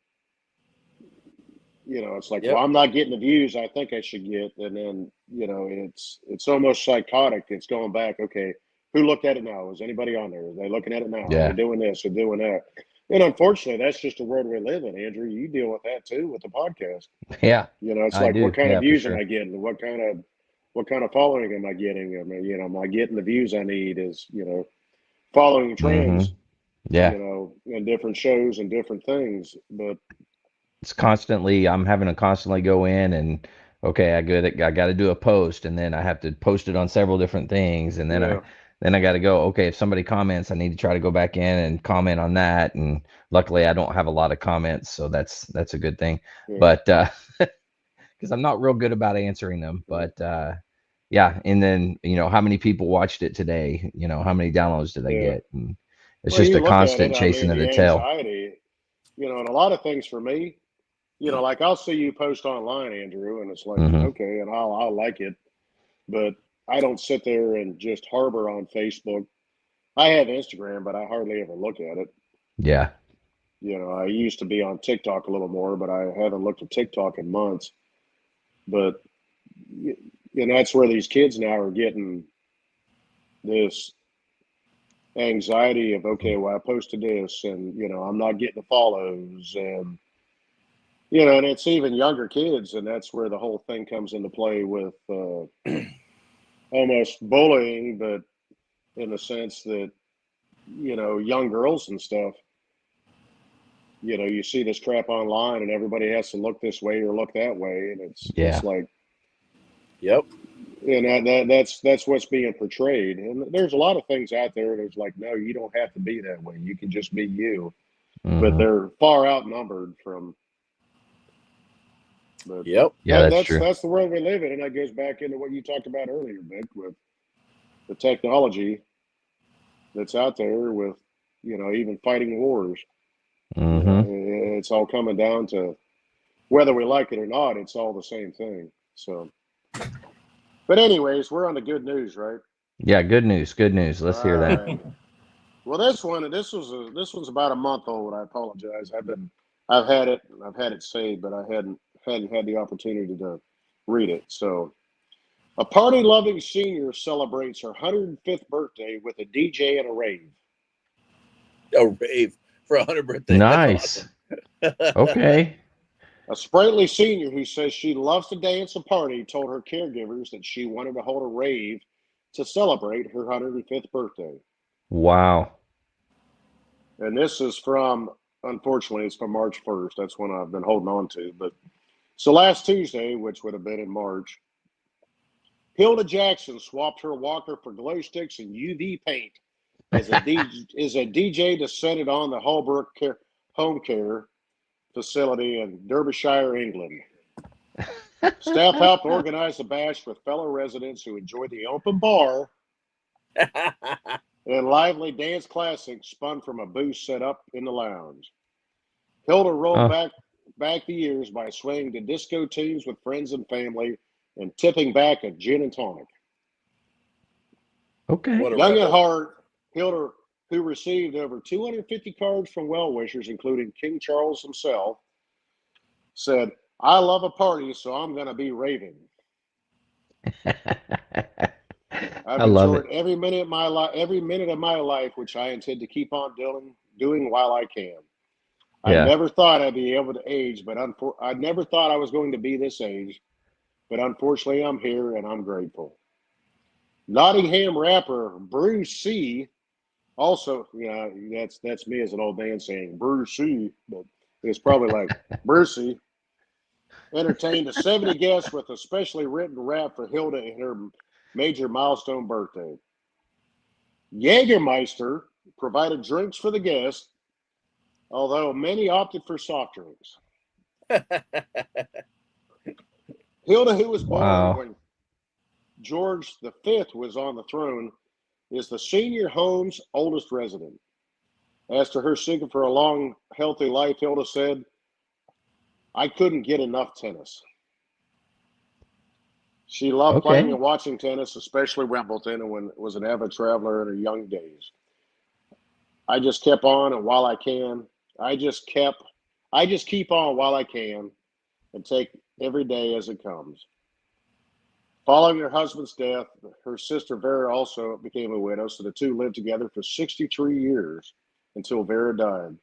it's like, well, Yep. I'm not getting the views I think I should get. And then, it's almost psychotic. It's going back. Okay, who looked at it now? Is anybody on there? Are they looking at it now? Are they Yeah. doing this or doing that? And unfortunately, that's just the world we live in, Andrew. You deal with that too with the podcast. Yeah. It's I like, what do. kind of Yeah, for views am sure. I getting? What kind of following am I getting? I mean, am I getting the views I need? Is, following Mm-hmm. trends, Yeah. in different shows and different things. But I'm having to constantly go in and, okay, I got to do a post, and then I have to post it on several different things. And yeah, then I got to go, okay, if somebody comments, I need to try to go back in and comment on that. And luckily I don't have a lot of comments, so that's a good thing. yeah, But, because I'm not real good about answering them. yeah. But yeah, and then how many people watched it today? How many downloads did I Yeah. get? And it's Well, just you a look at it, constant I chasing mean, of the the tail. anxiety, and a lot of things for me, like I'll see you post online, Andrew, and it's like, Hmm. okay, and I'll like it, but I don't sit there and just harbor on Facebook. I have Instagram, but I hardly ever look at it. Yeah. I used to be on TikTok a little more, but I haven't looked at TikTok in months. But that's where these kids now are getting this anxiety of, okay, well, I posted this, and I'm not getting the follows, and and it's even younger kids, and that's where the whole thing comes into play with almost bullying, but in the sense that young girls and stuff. You see this crap online, and everybody has to look this way or look that way, and it's Yeah. like, Yep. that's what's being portrayed. And there's a lot of things out there that's like, no, you don't have to be that way. You can just be you. But Hmm. they're far outnumbered from. But Yep. Yeah, that's that's true. that's the world we live in, and that goes back into what you talked about earlier, Vic, with the technology that's out there, with even fighting wars. Hmm. It's all coming down to whether we like it or not. It's all the same thing. So, but anyways, we're on the good news, right? Yeah, good news. Good news. All Let's hear that. right. Well, this one's about a month old. I apologize. I've had it saved, but I hadn't had the opportunity to read it. So, a party-loving senior celebrates her 105th birthday with a DJ and a rave. A rave for 100th birthday. That's Nice. awesome. Okay. A sprightly senior who says she loves to dance and party told her caregivers that she wanted to hold a rave to celebrate her 105th birthday. Wow. And this is from, unfortunately, it's from March 1st. That's when I've been holding on to. But so last Tuesday, which would have been in March, Hilda Jackson swapped her walker for glow sticks and UV paint as a DJ descended on the Holbrook home care facility in Derbyshire, England. Staff helped organize the bash with fellow residents who enjoyed the open bar and lively dance classics spun from a booth set up in the lounge. Hilda rolled back the years by swaying to disco tunes with friends and family and tipping back a gin and tonic. Okay. Young at heart, Hilda, who received over 250 cards from well-wishers, including King Charles himself, said, "I love a party, so I'm going to be raving. I've I love enjoyed it. every minute of my life, which I intend to keep on doing while I can. I Yeah. never thought I'd be able to age, but I never thought I was going to be this age, but unfortunately, I'm here and I'm grateful." Nottingham rapper Bruce C. Also, that's me as an old man saying Bruce C. But it's probably like Brucey. Entertained a 70 guests with a specially written rap for Hilda in her major milestone birthday. Jägermeister provided drinks for the guests, although many opted for soft drinks. Hilda, who was born Wow. when George V was on the throne, is the senior home's oldest resident. As to her secret for a long, healthy life, Hilda said, "I couldn't get enough tennis." She loved playing Okay. and watching tennis, especially Wimbledon, and was an avid traveler in her young days. I just kept on, and while I can, I just keep on while I can, and take every day as it comes. Following her husband's death, her sister Vera also became a widow, so the two lived together for 63 years until Vera died.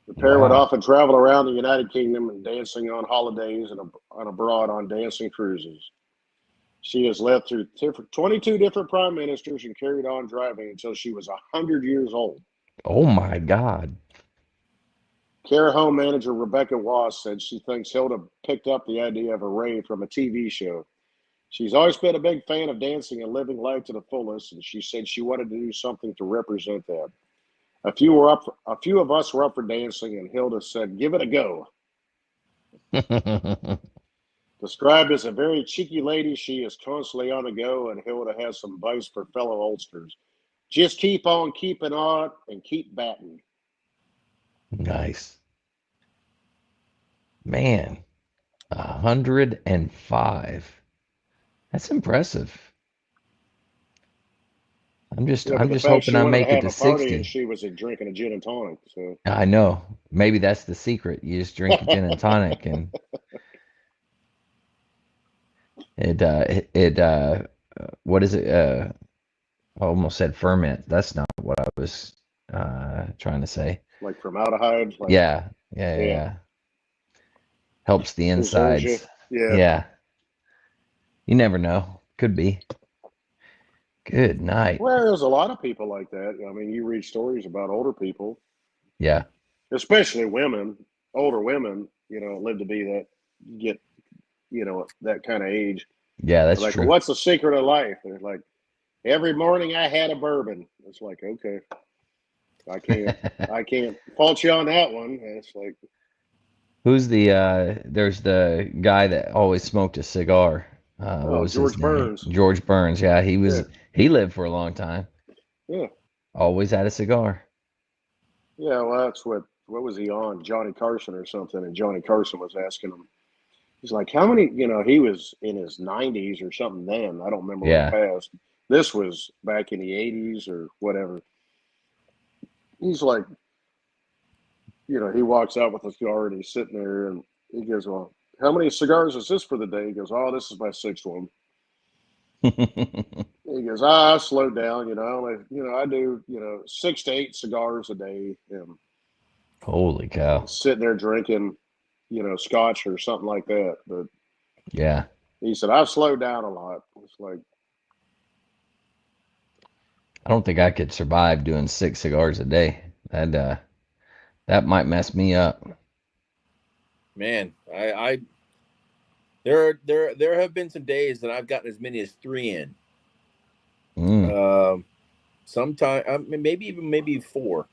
The pair would Wow. often travel around the United Kingdom and dancing on holidays and abroad on dancing cruises. She has lived through 22 different prime ministers and carried on driving until she was 100 years old. Oh my God. Care home manager Rebecca Wass said she thinks Hilda picked up the idea of a rave from a TV show. She's always been a big fan of dancing and living life to the fullest, and she said she wanted to do something to represent that. A few of us were up for dancing, and Hilda said, "Give it a go." Described as a very cheeky lady, she is constantly on the go, and Hilda has some advice for fellow oldsters. Just keep on keeping on and keep batting. Nice. Man, 105. That's impressive. I'm just Yeah, but I'm the just fact hoping she I wanted to make it have to a party and 60. she was drinking a gin and tonic. So I know. Maybe that's the secret. You just drink a gin and tonic and it what is it? I almost said ferment. That's not what I was trying to say. like formaldehyde, like Yeah. Yeah, yeah, yeah, yeah. Helps the preserves you. insides. Yeah. Yeah. You never know. Could be. Good night. Well, there's a lot of people like that. I mean, you read stories about older people, Yeah. especially women, older women, live to be get, that kind of age. Yeah, They're that's like, well, true. what's the secret of life? They're like, every morning I had a bourbon. It's like, okay, I can't, I can't fault you on that one. And it's like, Who's the there's the guy that always smoked a cigar. What oh, was his George name? Burns. George Burns. Yeah, Yeah, he lived for a long time. yeah, Always had a cigar. yeah. Well, that's what was he on? Johnny Carson or something? And Johnny Carson was asking him. He's like, how many? He was in his 90s or something then. I don't remember when he Yeah. passed. This was back in the 80s or whatever. He's like, he walks out with a cigar and he's sitting there and he goes, well, how many cigars is this for the day? He goes, oh, this is my sixth one. He goes, I slowed down, I do, 6 to 8 cigars a day and Holy cow. sitting there drinking. scotch or something like that. But Yeah. he said, I've slowed down a lot. It's like, I don't think I could survive doing 6 cigars a day. That might mess me up. Man, I there have been some days that I've gotten as many as 3 in. Sometime maybe 4.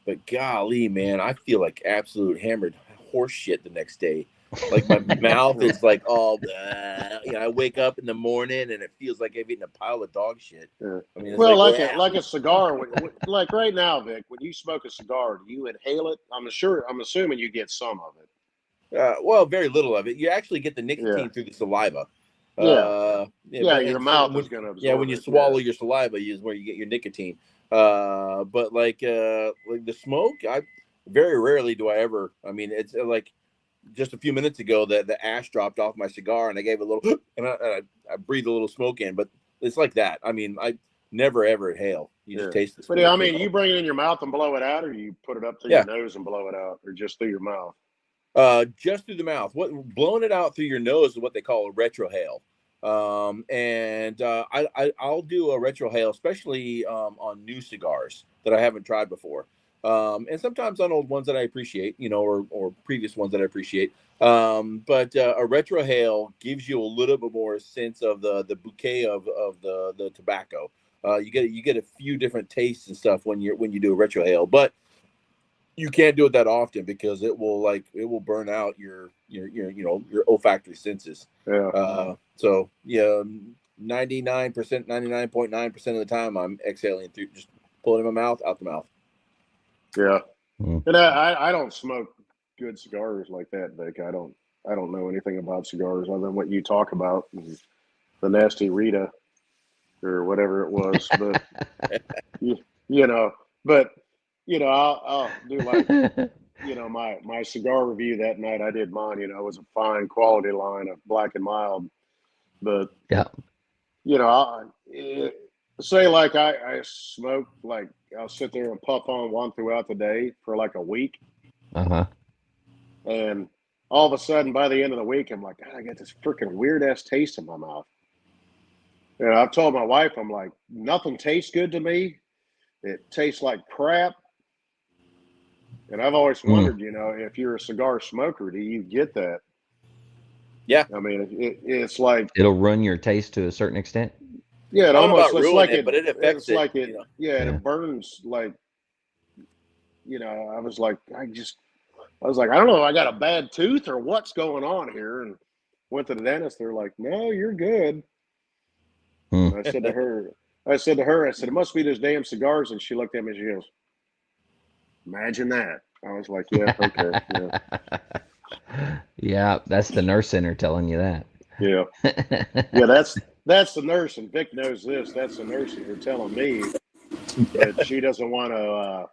But golly, man, I feel like absolute hammered horse shit the next day. Like my mouth is like all, I wake up in the morning and it feels like I've eaten a pile of dog shit. yeah. I mean, it's Well, like like a cigar, like right now, Vic, when you smoke a cigar, do you inhale it? I'm assuming you get some of it. well, very little of it. You actually get the nicotine through the saliva. Yeah, your mouth when, is going to absorb. Yeah, when you swallow your saliva, is where you get your nicotine. But like the smoke, I very rarely do I ever. I mean, it's like just a few minutes ago that the ash dropped off my cigar, and I gave a little, and I breathed a little smoke in. But it's like that. I mean, I never ever inhale. You just taste the smoke. But I mean, you bring it in your mouth and blow it out, or you put it up through your nose and blow it out, or just through your mouth. Just through the mouth. Blowing it out through your nose is what they call a retrohale. I'll do a retrohale, especially on new cigars that I haven't tried before, and sometimes on old ones that I appreciate, or previous ones that I appreciate. But a retrohale gives you a little bit more sense of the bouquet of the tobacco. You get a few different tastes and stuff when you do a retrohale, but you can't do it that often because it will burn out your olfactory senses. Yeah. So 99.9% of the time I'm exhaling through, just pulling in my mouth, out the mouth. Yeah. And I don't smoke good cigars like that, Vic. I don't know anything about cigars other than what you talk about, the Nasty Rita or whatever it was. But I'll do like my cigar review that night. I did mine. It was a fine quality line of Black and Mild, but I'll say like I smoke, like I'll sit there and puff on one throughout the day for like a week, and all of a sudden by the end of the week I'm like, God, I got this freaking weird ass taste in my mouth. I've told my wife, I'm like, nothing tastes good to me. It tastes like crap. And I've always wondered, if you're a cigar smoker, do you get that? Yeah. I mean, it's like it'll ruin your taste to a certain extent. Yeah, it almost looks like it, but it affects it. Like it, and it burns like. I was like, I don't know, I got a bad tooth or what's going on here, and went to the dentist. They're like, no, you're good. I said to her, it must be those damn cigars. And she looked at me and she goes, imagine that. I was like, yeah, okay. Yeah. Yeah, that's the nurse center telling you that. Yeah. Yeah, that's the nurse, and Vic knows this. That's the nurse who are telling me that she doesn't want to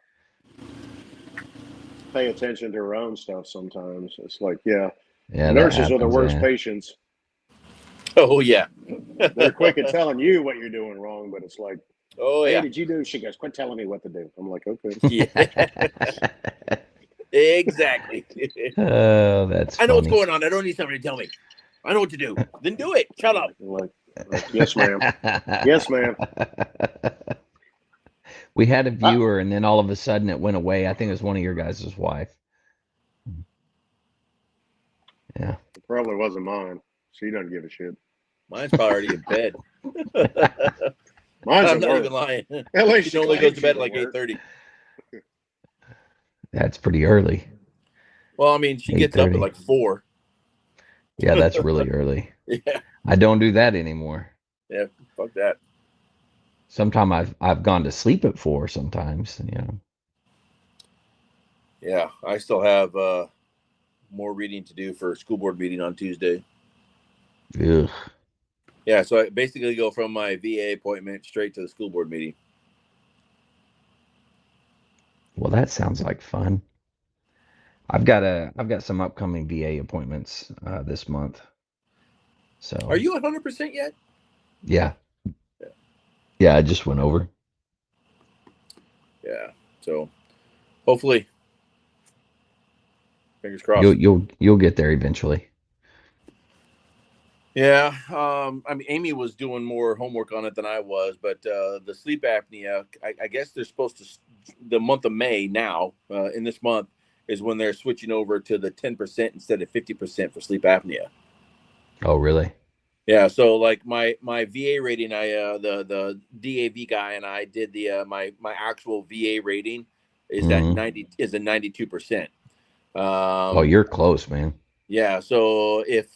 pay attention to her own stuff sometimes. It's like, nurses are the worst patients. Oh, yeah. They're quick at telling you what you're doing wrong, but it's like, oh, hey, yeah. did you do? She goes, quit telling me what to do. I'm like, okay. Yeah. Exactly. Oh, that's I know funny. what's going on. I don't need somebody to tell me. I know what to do. Then do it. Shut up. Like, yes, ma'am. Yes, ma'am. We had a viewer, and then all of a sudden it went away. I think it was one of your guys' wife. Yeah. It probably wasn't mine. She doesn't give a shit. Mine's probably already in bed. Mine's I'm not even lying. At least she only goes to bed at like 8:30. That's pretty early. Well, I mean, she gets up at like 4. Yeah, that's really early. Yeah. I don't do that anymore. Yeah, fuck that. Sometimes I've gone to sleep at 4 sometimes, Yeah, I still have more reading to do for school board meeting on Tuesday. Ugh. Yeah, so I basically go from my VA appointment straight to the school board meeting. Well, that sounds like fun. I've got some upcoming VA appointments this month. So are you 100% yet? Yeah. Yeah, I just went over. Yeah. So hopefully Fingers crossed. You'll get there eventually. Yeah, I mean, Amy was doing more homework on it than I was, but the sleep apnea, I guess they're supposed to, the month of May now, in this month, is when they're switching over to the 10% instead of 50% for sleep apnea. Oh, really? Yeah, so like my VA rating, the DAV guy and I did the my actual VA rating is at Mm-hmm. 92%. Oh, you're close, man. Yeah, so if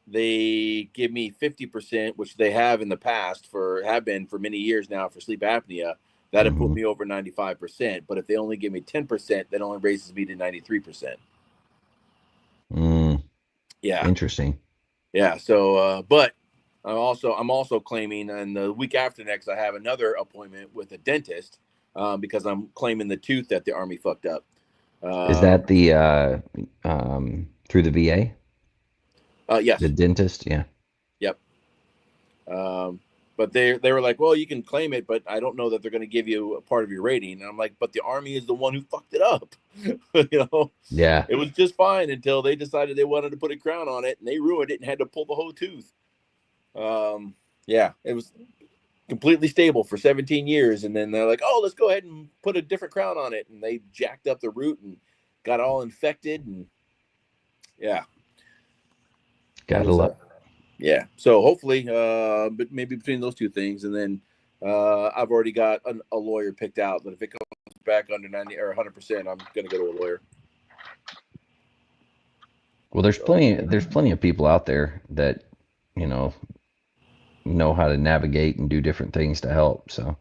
they give me 50%, which they have in the past have been for many years now for sleep apnea, that'd put Mm-hmm. me over 95%. But if they only give me 10%, that only raises me to 93%. Mm, Yeah. interesting. Yeah. So but I'm also claiming, and the week after next I have another appointment with a dentist, because I'm claiming the tooth that the Army fucked up. Is Um, that the through the VA? The yes. dentist? Yeah. Yep. But they were like, well, you can claim it, but I don't know that they're going to give you a part of your rating. And I'm like, but the Army is the one who fucked it up. You know, Yeah. it was just fine until they decided they wanted to put a crown on it, and they ruined it and had to pull the whole tooth. Yeah, it was completely stable for 17 years, and then they're like, oh, let's go ahead and put a different crown on it, and they jacked up the root and got all infected, and yeah, that Gotta was love. yeah. So hopefully, but maybe between those two things, and then I've already got a lawyer picked out that if it comes back under 90 or 100%, I'm gonna go to a lawyer. Well, there's plenty of people out there that, you know how to navigate and do different things to help. So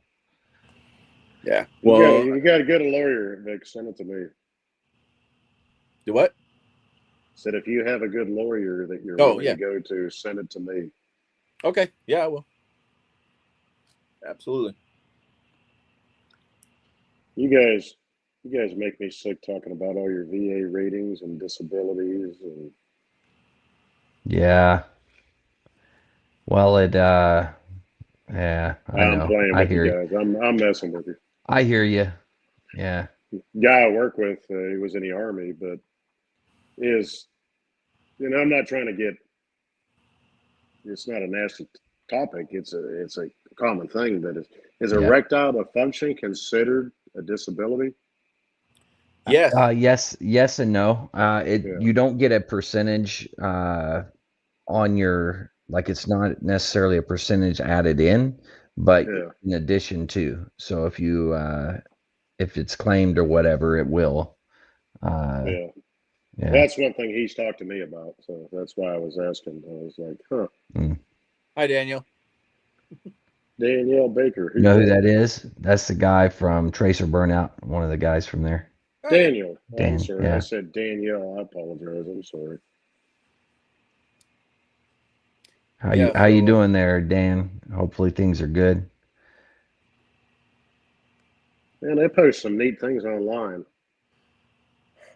Yeah. You got Well, you got to get a lawyer, Vic. Send it to me. do what? Said if you have a good lawyer that you're Oh willing to yeah. go to, send it to me. Okay. Yeah, I will. Absolutely. You guys, you guys make me sick talking about all your VA ratings and disabilities and yeah. Well, yeah, I I'm know. playing with you guys. I'm messing with you. I hear you. Yeah. Guy I work with, he was in the army, but is I'm not trying to get. It's not a nasty topic. It's a common thing. But is Yeah. erectile dysfunction considered a disability? Yes. Yes and no. Yeah, You don't get a percentage on your, like, it's not necessarily a percentage added in, but yeah, in addition to. So if it's claimed or whatever, it will. Uh, yeah. yeah. That's one thing he's talked to me about. So that's why I was asking. I was like, huh. Mm. Hi, Daniel. Danielle Baker, You who's know who that? that is? That's the guy from Tracer Burnout. One of the guys from there. Oh yeah. Daniel. I'm Dan. sorry. I Yeah. said Danielle. I apologize. I'm sorry. Yeah. How you So doing there, Dan? Hopefully things are good. Man, they post some neat things online.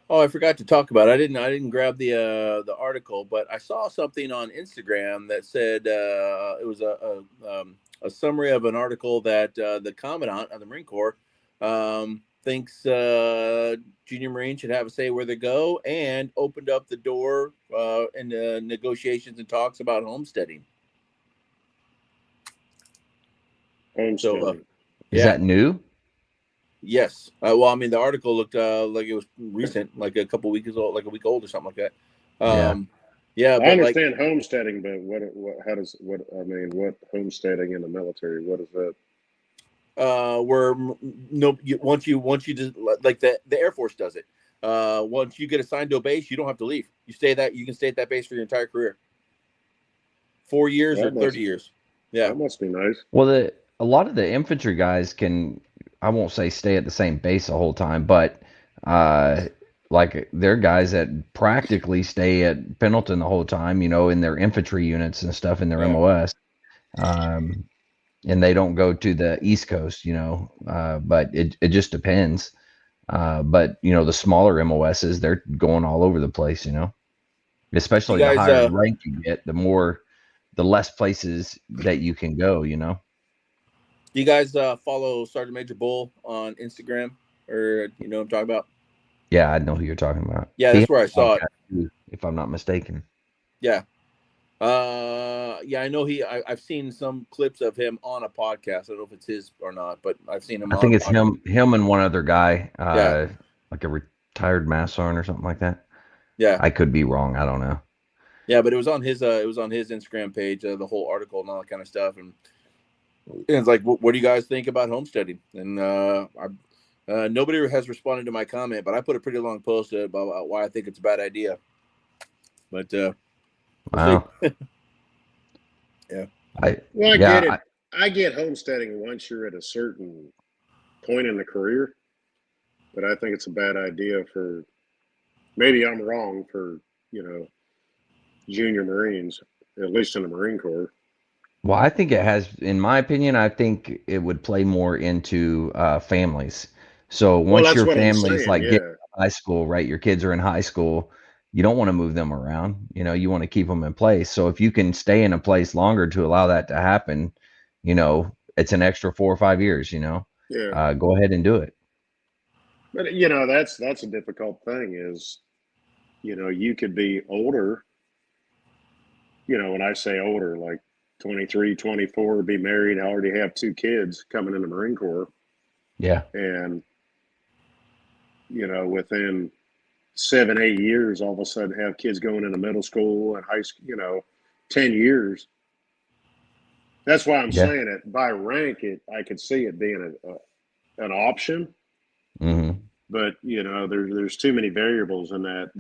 oh, I forgot to talk about it. I didn't grab the article, but I saw something on Instagram that said it was a summary of an article that the commandant of the Marine Corps thinks junior Marines should have a say where they go, and opened up the door in negotiations and talks about homesteading. So Homesteading. Is yeah, that new? yes. Well, I mean, the article looked like it was recent, like a couple weeks old, like a week old or something like that. Yeah. Yeah, I but like understand homesteading, but how does, what, I mean, what homesteading in the military, what is that? where no, once you just like the Air Force does it. Once you get assigned to a base, you don't have to leave. You can stay at that base for your entire career, 4 years or That 30 must, years. Yeah, that must be nice. Well, a lot of the infantry guys can, I won't say stay at the same base the whole time, but uh, like they're guys that practically stay at Pendleton the whole time, in their infantry units and stuff in their yeah. MOS. Um, and they don't go to the East Coast, but it just depends. But the smaller MOSs, they're going all over the place, You especially the guys, higher rank you get, the less places that you can go. you guys follow Sergeant Major Bull on Instagram, or you know what I'm talking about? Yeah, I know who you're talking about. Yeah, He that's has where I a saw it. podcast too, if I'm not mistaken. Yeah. Yeah, I know I've seen some clips of him on a podcast. I don't know if it's his or not, but I've seen him I on a think it's podcast. him and one other guy, Yeah. like a retired mass sergeant or something like that. Yeah. I could be wrong. I don't know. Yeah, but it was on his Instagram page, the whole article and all that kind of stuff. And it's like, what do you guys think about homesteading? And nobody has responded to my comment, but I put a pretty long post about why I think it's a bad idea. But we'll see. Wow. Yeah. Well, I get Yeah, it. I get homesteading once you're at a certain point in the career, but I think it's a bad idea for, maybe I'm wrong, for, junior Marines, at least in the Marine Corps. well, I think it has, in my opinion, I think it would play more into families. So Well, once that's your what I'm family's saying. like get Yeah. high school, right? Your kids are in high school, you don't want to move them around. You want to keep them in place. So if you can stay in a place longer to allow that to happen, it's an extra 4 or 5 years. Yeah. Go ahead and do it. But, that's a difficult thing is, you could be older, when I say older, like 23, 24, be married, already have two kids coming in the Marine Corps. Yeah, And, within 7, 8 years, all of a sudden have kids going into middle school and high school, 10 years. That's why I'm yeah. saying it by rank. I could see it being an option, Hmm. but there's too many variables in that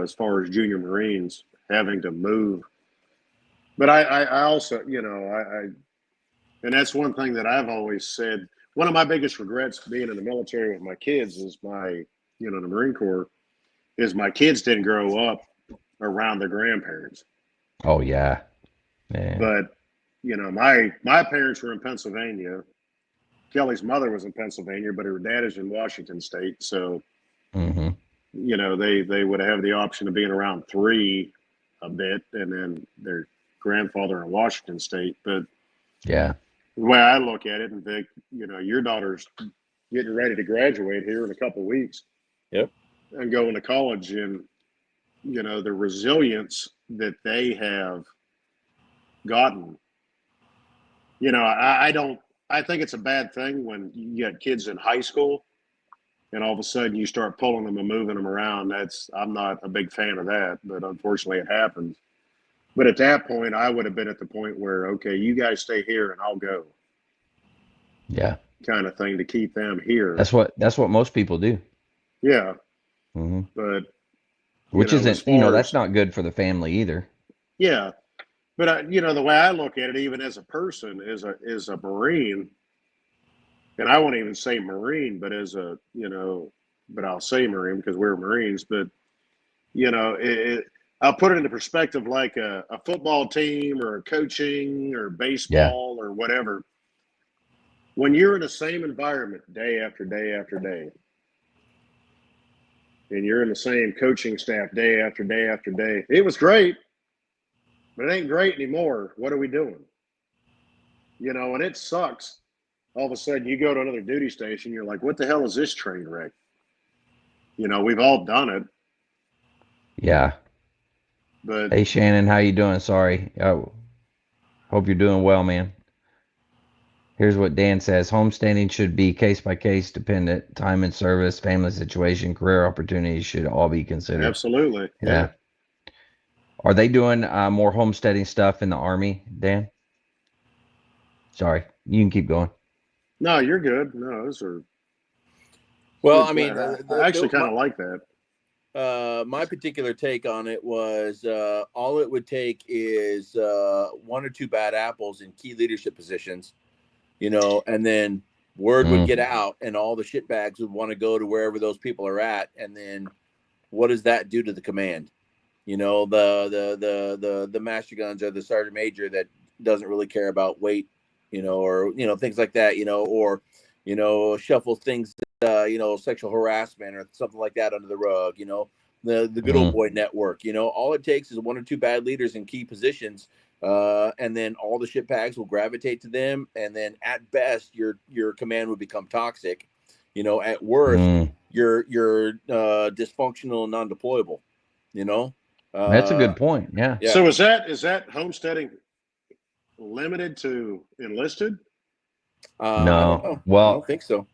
as far as junior Marines having to move. But I also and that's one thing that I've always said. One of my biggest regrets being in the military with my kids is the Marine Corps is my kids didn't grow up around their grandparents. Oh yeah, yeah, But my parents were in Pennsylvania. Kelly's mother was in Pennsylvania, but her dad is in Washington State. So hmm, they would have the option of being around three a bit, and then their grandfather in Washington State. But yeah, the way I look at it, and Vic, your daughter's getting ready to graduate here in a couple of weeks. Yep. And going to college, and the resilience that they have gotten. I don't. I think it's a bad thing when you get kids in high school, and all of a sudden you start pulling them and moving them around. I'm not a big fan of that, but unfortunately it happens. But at that point, I would have been at the point where, okay, you guys stay here and I'll go, yeah. kind of thing, to keep them here. That's what most people do. Yeah, Hmm. but Which as isn't, far that's as, not good for the family either. yeah, but the way I look at it, even as a person, is a Marine, and I won't even say Marine, but but I'll say Marine because we're Marines. But I'll put it into perspective like a football team or a coaching or Yeah. baseball or whatever. When you're in the same environment day after day after day, and you're in the same coaching staff day after day after day, it was great, but it ain't great anymore. What are we doing? And it sucks. All of a sudden, you go to another duty station, you're like, what the hell is this train wreck? We've all done it, Yeah. but Hey Shannon, how you doing? Sorry. Hope you're doing well, man. Here's what Dan says. Homesteading should be case by case dependent. Time in service, family situation, career opportunities should all be considered. absolutely, yeah. Yeah. Are they doing more homesteading stuff in the Army, Dan? Sorry. You can keep going. No, you're good. No, those are Well, good. I mean, I actually kind of like that. my particular take on it was all it would take is one or two bad apples in key leadership positions, and then word would get out and all the shitbags would want to go to wherever those people are at. And then what does that do to the command? The master guns or the sergeant major that doesn't really care about weight, or, things like that, or, shuffle things, sexual harassment or something like that under the rug, the good old boy network, all it takes is one or two bad leaders in key positions. And then all the shitbags will gravitate to them. And then at best, your command would become toxic. At worst, you're dysfunctional and non-deployable. You know, That's a good point. Yeah. yeah. So is that homesteading limited to enlisted? I don't No. know. I don't Well, think so.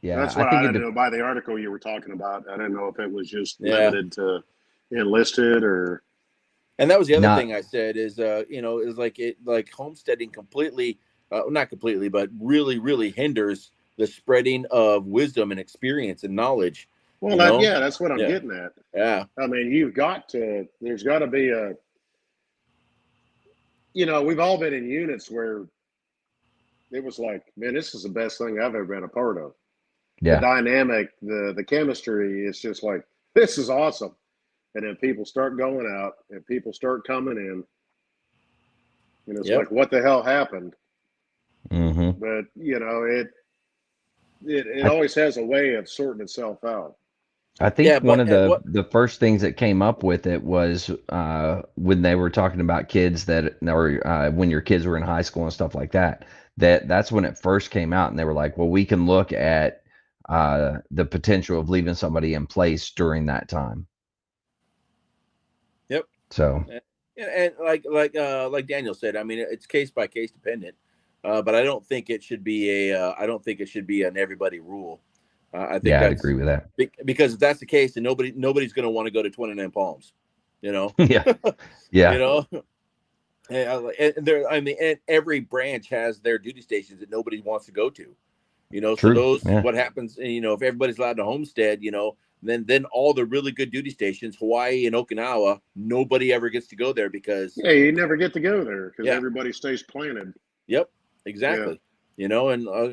yeah, That's I what think I it. didn't know by the article you were talking about. I didn't know if it was just Yeah. limited to enlisted or. And that was the other Not. thing I said is, is like homesteading completely, not completely, but really, really hinders the spreading of wisdom and experience and knowledge. Well, You know, that's what I'm yeah, getting at. yeah, I mean, there's got to be we've all been in units where it was like, man, this is the best thing I've ever been a part of. The Yeah. dynamic, the chemistry is just like, this is awesome. And then people start going out and people start coming in. And it's yep, like, what the hell happened? Hmm. But, it always has a way of sorting itself out. I yeah. think one But of what? the first things that came up with it was when they were talking about kids that or when your kids were in high school and stuff like that. That's when it first came out, and they were like, "Well, we can look at the potential of leaving somebody in place during that time." Yep. So And like Daniel said, I mean, it's case by case dependent. But I don't think it should be I don't think it should be an everybody rule. I think yeah, I'd that's agree with that. because if that's the case, then nobody's going to want to go to 29 Palms. You know, Yeah, you yeah, know. And there, I mean, and every branch has their duty stations that nobody wants to go to. You know, so true. those Yeah, what happens. If everybody's allowed to homestead, then all the really good duty stations, Hawaii and Okinawa, nobody ever gets to go there because Yeah, you never get to go there because yeah, everybody stays planted. yep, Yeah. exactly. And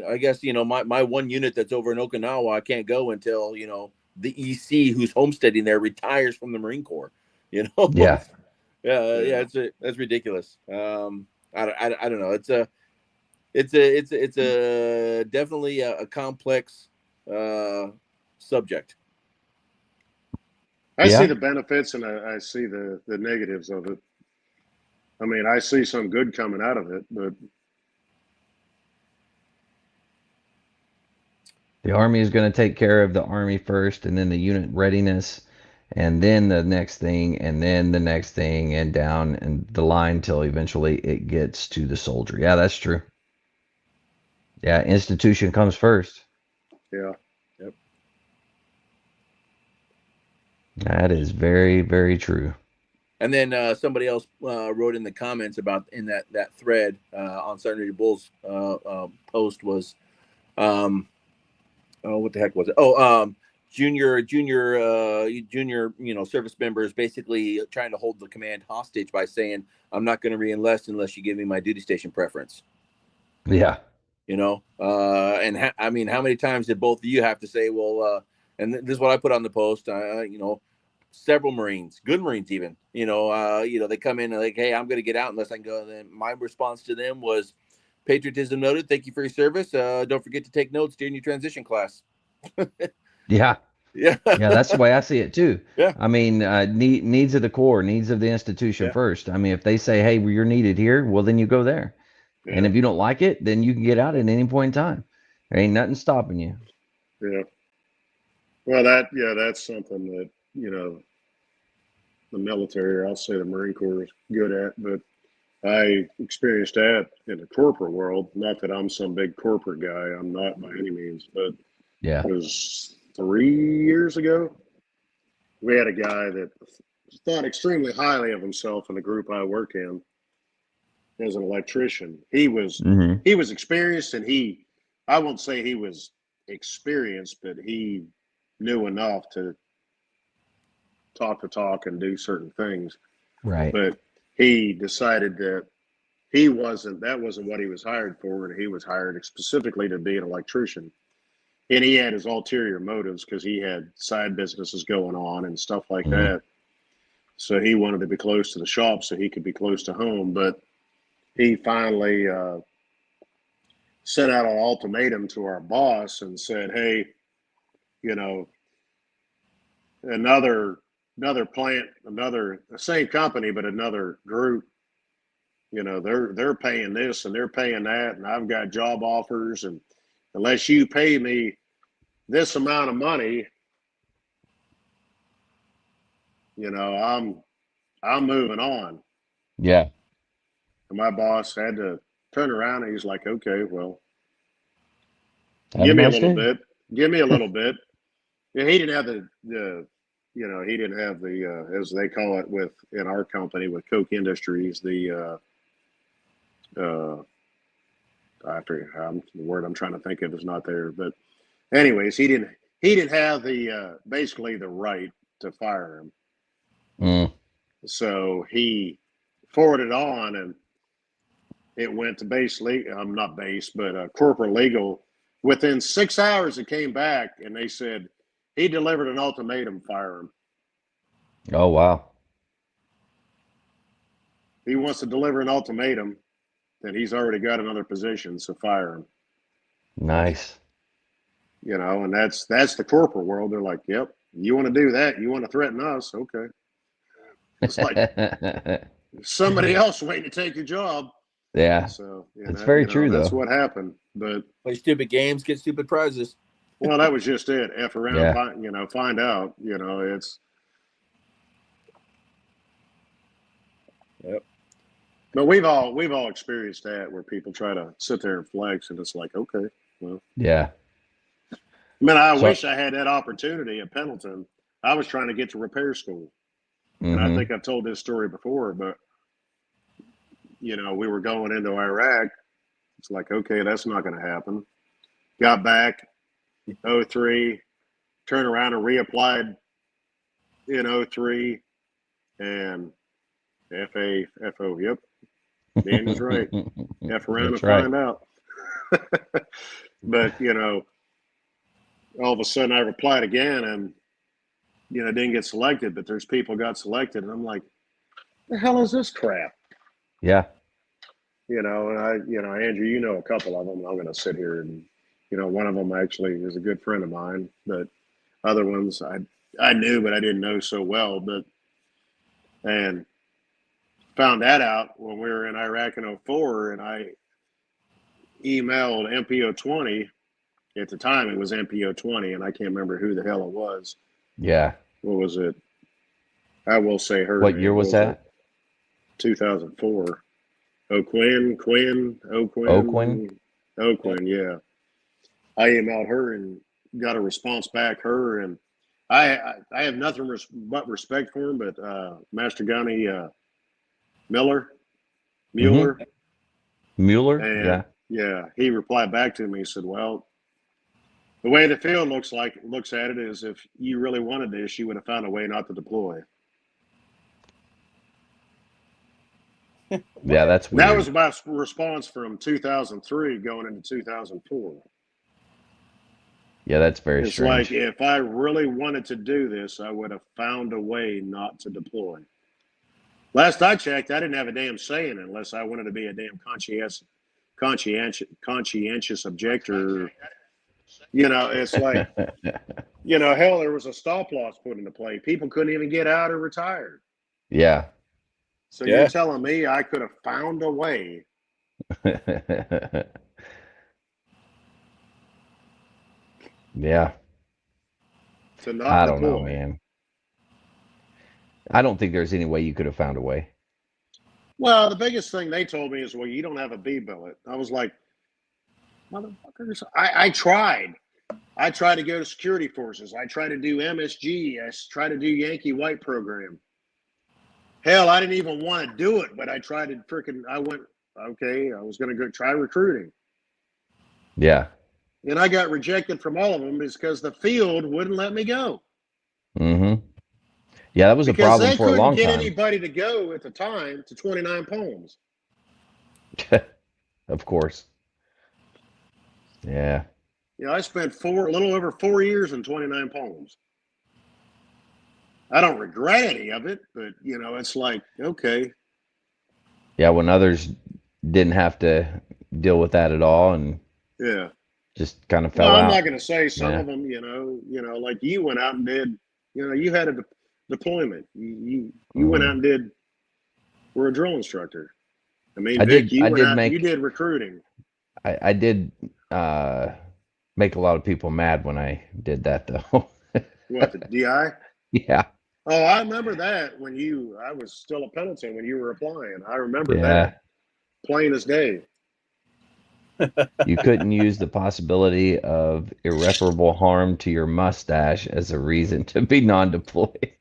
I guess my one unit that's over in Okinawa, I can't go until the EC who's homesteading there retires from the Marine Corps. You know, yeah. yeah, Yeah. that's ridiculous. I don't know. It's a definitely a complex subject. I see Yeah. the benefits and I see the negatives of it. I mean, I see some good coming out of it, but The Army is going to take care of the Army first, and then the unit readiness, and then the next thing, and then the next thing, and down and the line till eventually it gets to the soldier. Yeah, that's true. Yeah, institution comes first. yeah. Yep. That is very, very true. And then somebody else wrote in the comments about in that thread on Saturday Bulls post was oh, what the heck was it? Oh, junior service members basically trying to hold the command hostage by saying, I'm not going to reenlist unless you give me my duty station preference. Yeah. I mean, how many times did both of you have to say, well, and this is what I put on the post, several Marines, good Marines, even, they come in and like, hey, I'm going to get out unless I can go. And then my response to them was, patriotism noted. Thank you for your service. Don't forget to take notes during your transition class. Yeah. Yeah. Yeah, that's the way I see it too. Yeah. I mean, needs of the Corps, needs of the institution Yeah. first. I mean, if they say, "Hey, well, you're needed here," well, then you go there. And Yeah. if you don't like it, then you can get out at any point in time. There ain't nothing stopping you. Yeah. Well, that's something that, the military, or I'll say the Marine Corps is good at, but I experienced that in the corporate world. Not that I'm some big corporate guy. I'm not by any means, but Yeah. it was 3 years ago. We had a guy that thought extremely highly of himself in the group I work in as an electrician. He was Hmm. he was experienced, and I won't say he was experienced, but he knew enough to talk the talk and do certain things. Right. But he decided that that wasn't what he was hired for, and he was hired specifically to be an electrician. And he had his ulterior motives because he had side businesses going on and stuff like Mm. that. So he wanted to be close to the shop so he could be close to home. But he finally sent out an ultimatum to our boss and said, "Hey, you know, another plant, the same company, but another group. They're paying this and they're paying that, and I've got job offers, and unless you pay me this amount of money, I'm moving on. Yeah. And my boss had to turn around and he's like, okay, well, Have a give me a nice little day. bit. Give me a little bit. Yeah, he didn't have he didn't have the, as they call it in our company with Koch Industries, uh, the word I'm trying to think of is not there. But anyways, he didn't have basically the right to fire him. Mm. So he forwarded on and it went to not base, but corporate legal. Within 6 hours, it came back and they said he delivered an ultimatum, fire him. Oh, wow. He wants to deliver an ultimatum, then he's already got another position, so fire him. Nice. And that's the corporate world. They're like, yep, you want to do that? You want to threaten us? Okay. It's like somebody else waiting to take your job. Yeah. So It's very true, that's though. what happened. But Play stupid games, get stupid prizes. well, that was just it. F around, Yeah. find out. It's. Yep. But we've all experienced that where people try to sit there and flex, and it's like, okay, well, Yeah. I mean, I So, wish I had that opportunity at Pendleton. I was trying to get to repair school, and I mm-hmm. think I've told this story before, but we were going into Iraq. It's like, okay, that's not going to happen. Got back, 03, turned around and reapplied in 03, and FO, yep, Daniel's right. F around and That's right. find out. But, all of a sudden I replied again and, didn't get selected, but there's people got selected. And I'm like, the hell is this crap? Yeah. And Andrew, a couple of them. And I'm going to sit here and, one of them actually is a good friend of mine, but other ones I knew, but I didn't know so well. And found that out when we were in Iraq in 04, and I emailed MPO 20. At the time, it was MPO 20, and I can't remember who the hell it was. Yeah. What was it? I will say her What name. year was that? 2004. O'Quinn, Oakland? yeah. I emailed her and got a response back. Her and I have nothing but respect for him, but Master Gunny Mueller, Mm-hmm. Mueller? and Yeah. yeah, he replied back to me. He said, "Well, the way the field looks at it is, if you really wanted this, you would have found a way not to deploy." Yeah, that's And that weird. was my response from 2003 going into 2004. Yeah, that's very It's like, strange. if I really wanted to do this, I would have found a way not to deploy. Last I checked, I didn't have a damn say in it unless I wanted to be a damn conscientious objector. It's like, hell, there was a stop loss put into play. People couldn't even get out or retire. Yeah. So you're telling me I could have found a way? Yeah. To not I don't know, deploy. man. I don't think there's any way you could have found a way. Well, the biggest thing they told me is, well, you don't have a B billet. I was like, motherfuckers, I tried. I tried to go to security forces. I tried to do MSG. I tried to do Yankee White program. Hell, I didn't even want to do it, but I tried to I went, okay, I was going to go try recruiting. Yeah. And I got rejected from all of them because the field wouldn't let me go. Mm-hmm. Yeah, that was a problem for a long time. Because they couldn't get anybody to go at the time to 29 poems. Of course. Yeah. I spent a little over 4 years in 29 poems. I don't regret any of it, but it's like, okay. Yeah, when others didn't have to deal with that at all, and yeah, just kind of fell I'm out. not going to say some of them, like you went out and did, you had a deployment. You went out and were a drill instructor. I mean, Vic, you went out, you did recruiting. I did make a lot of people mad when I did that, though. What, the DI? Yeah, Oh, I remember that when I was still a Pendleton when you were applying. I remember that yeah. plain as day. You couldn't use the possibility of irreparable harm to your mustache as a reason to be non-deployed.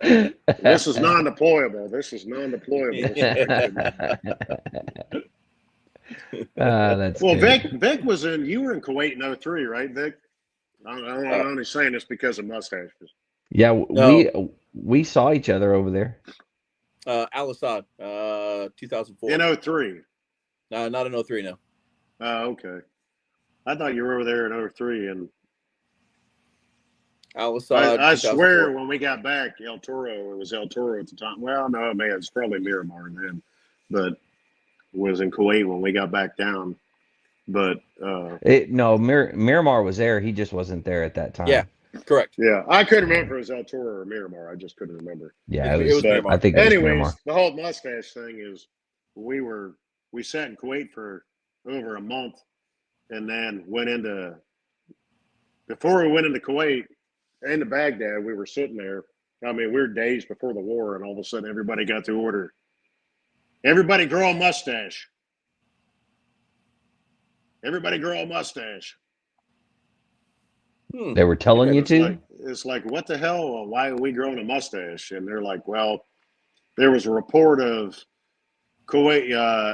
This is non-deployable. This is non-deployable. So I couldn't. That's Well, good. Vic was you were in Kuwait in '03, right, Vic? I'm only saying this because of mustaches. Yeah, No, we saw each other over there. Al Assad, 2004. In '03. Not in '03, no. Oh, okay. I thought you were over there in '03, and Al Assad, I swear 2004. when we got back, El Toro, it was El Toro at the time. Well, no, man, it's probably Miramar then, but was in Kuwait when we got back down. But No, Miramar was there. He just wasn't there at that Yeah, time. correct. yeah, I couldn't remember if it was El Toro or Miramar. I just couldn't remember. Yeah, It was But I Miramar. think it was Miramar. anyways, the whole mustache thing is we sat in Kuwait for over a month, and then before we went into Kuwait and to Baghdad, we were sitting there. I mean, we were days before the war, and all of a sudden, everybody got the order. Everybody grow a mustache. Everybody grow a mustache. They were telling you to? It's like, what the hell? Why are we growing a mustache? And they're like, well, there was a report of Kuwait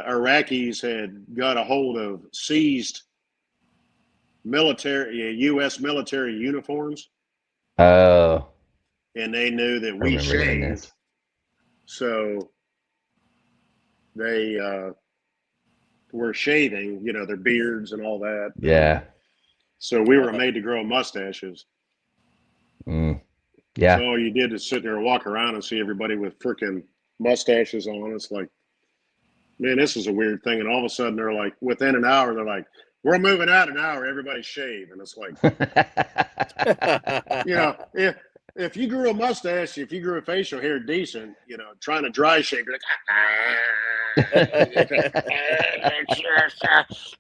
Iraqis had got a hold of seized U.S. military uniforms, Oh, and they knew that I we remember hearing shaved, this. so they were shaving, their beards and all that. Yeah. So we were made to grow mustaches. Mm. So Yeah. all you did is sit there and walk around and see everybody with freaking mustaches on. It's like, man, this is a weird thing. And all of a sudden, they're like, within an hour, they're like, we're moving out an hour. Everybody shave. And it's like, if you grew a mustache, if you grew a facial hair decent, trying to dry shave, you're like,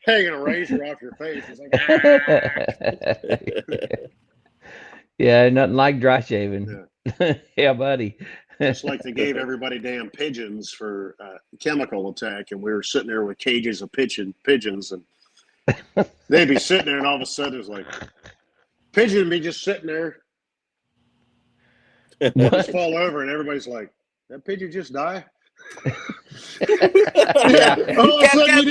hanging a razor off your face. It's like, Yeah, nothing like dry shaving. Yeah, buddy. Just like they gave everybody damn pigeons for chemical attack, and we were sitting there with cages of pigeons, and they'd be sitting there, and all of a sudden it's like pigeon would be just sitting there, just fall over, and everybody's like, "That pigeon just die?" Yeah. All of a sudden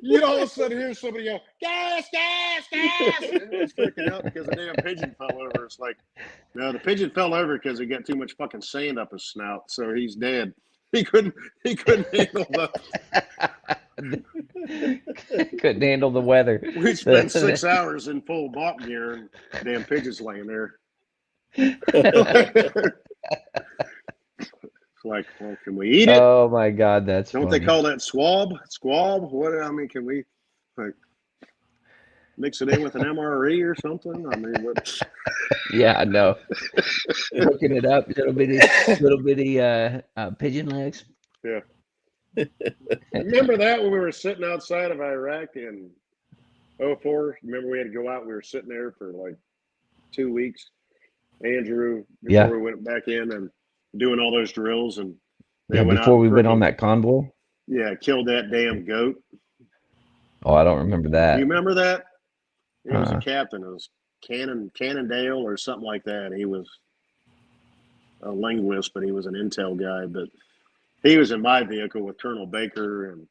you all of a sudden hear somebody yell, "Gas, gas, gas!" And everyone's freaking out because the damn pigeon fell over. It's like, no, the pigeon fell over because he got too much fucking sand up his snout, so he's dead. He couldn't handle couldn't handle the weather. We spent 6 hours in full bot gear, and damn pigeon's laying there. Like, well, can we eat it? Oh my God, that's Don't funny. they call that swab? Squab? What? I mean, can we like mix it in with an MRE or something? I mean, what? Yeah, I know. Looking it up, little bitty pigeon legs. Yeah. Remember that when we were sitting outside of Iraq in '04? Remember we had to go out. We were sitting there for like 2 weeks. Andrew, before we went back in and doing all those drills, and they went before out we went on that convoy. Yeah, killed that damn goat. Oh, I don't remember that. You remember that? He was a captain. It was Cannondale or something like that. He was a linguist, but he was an intel guy. But he was in my vehicle with Colonel Baker and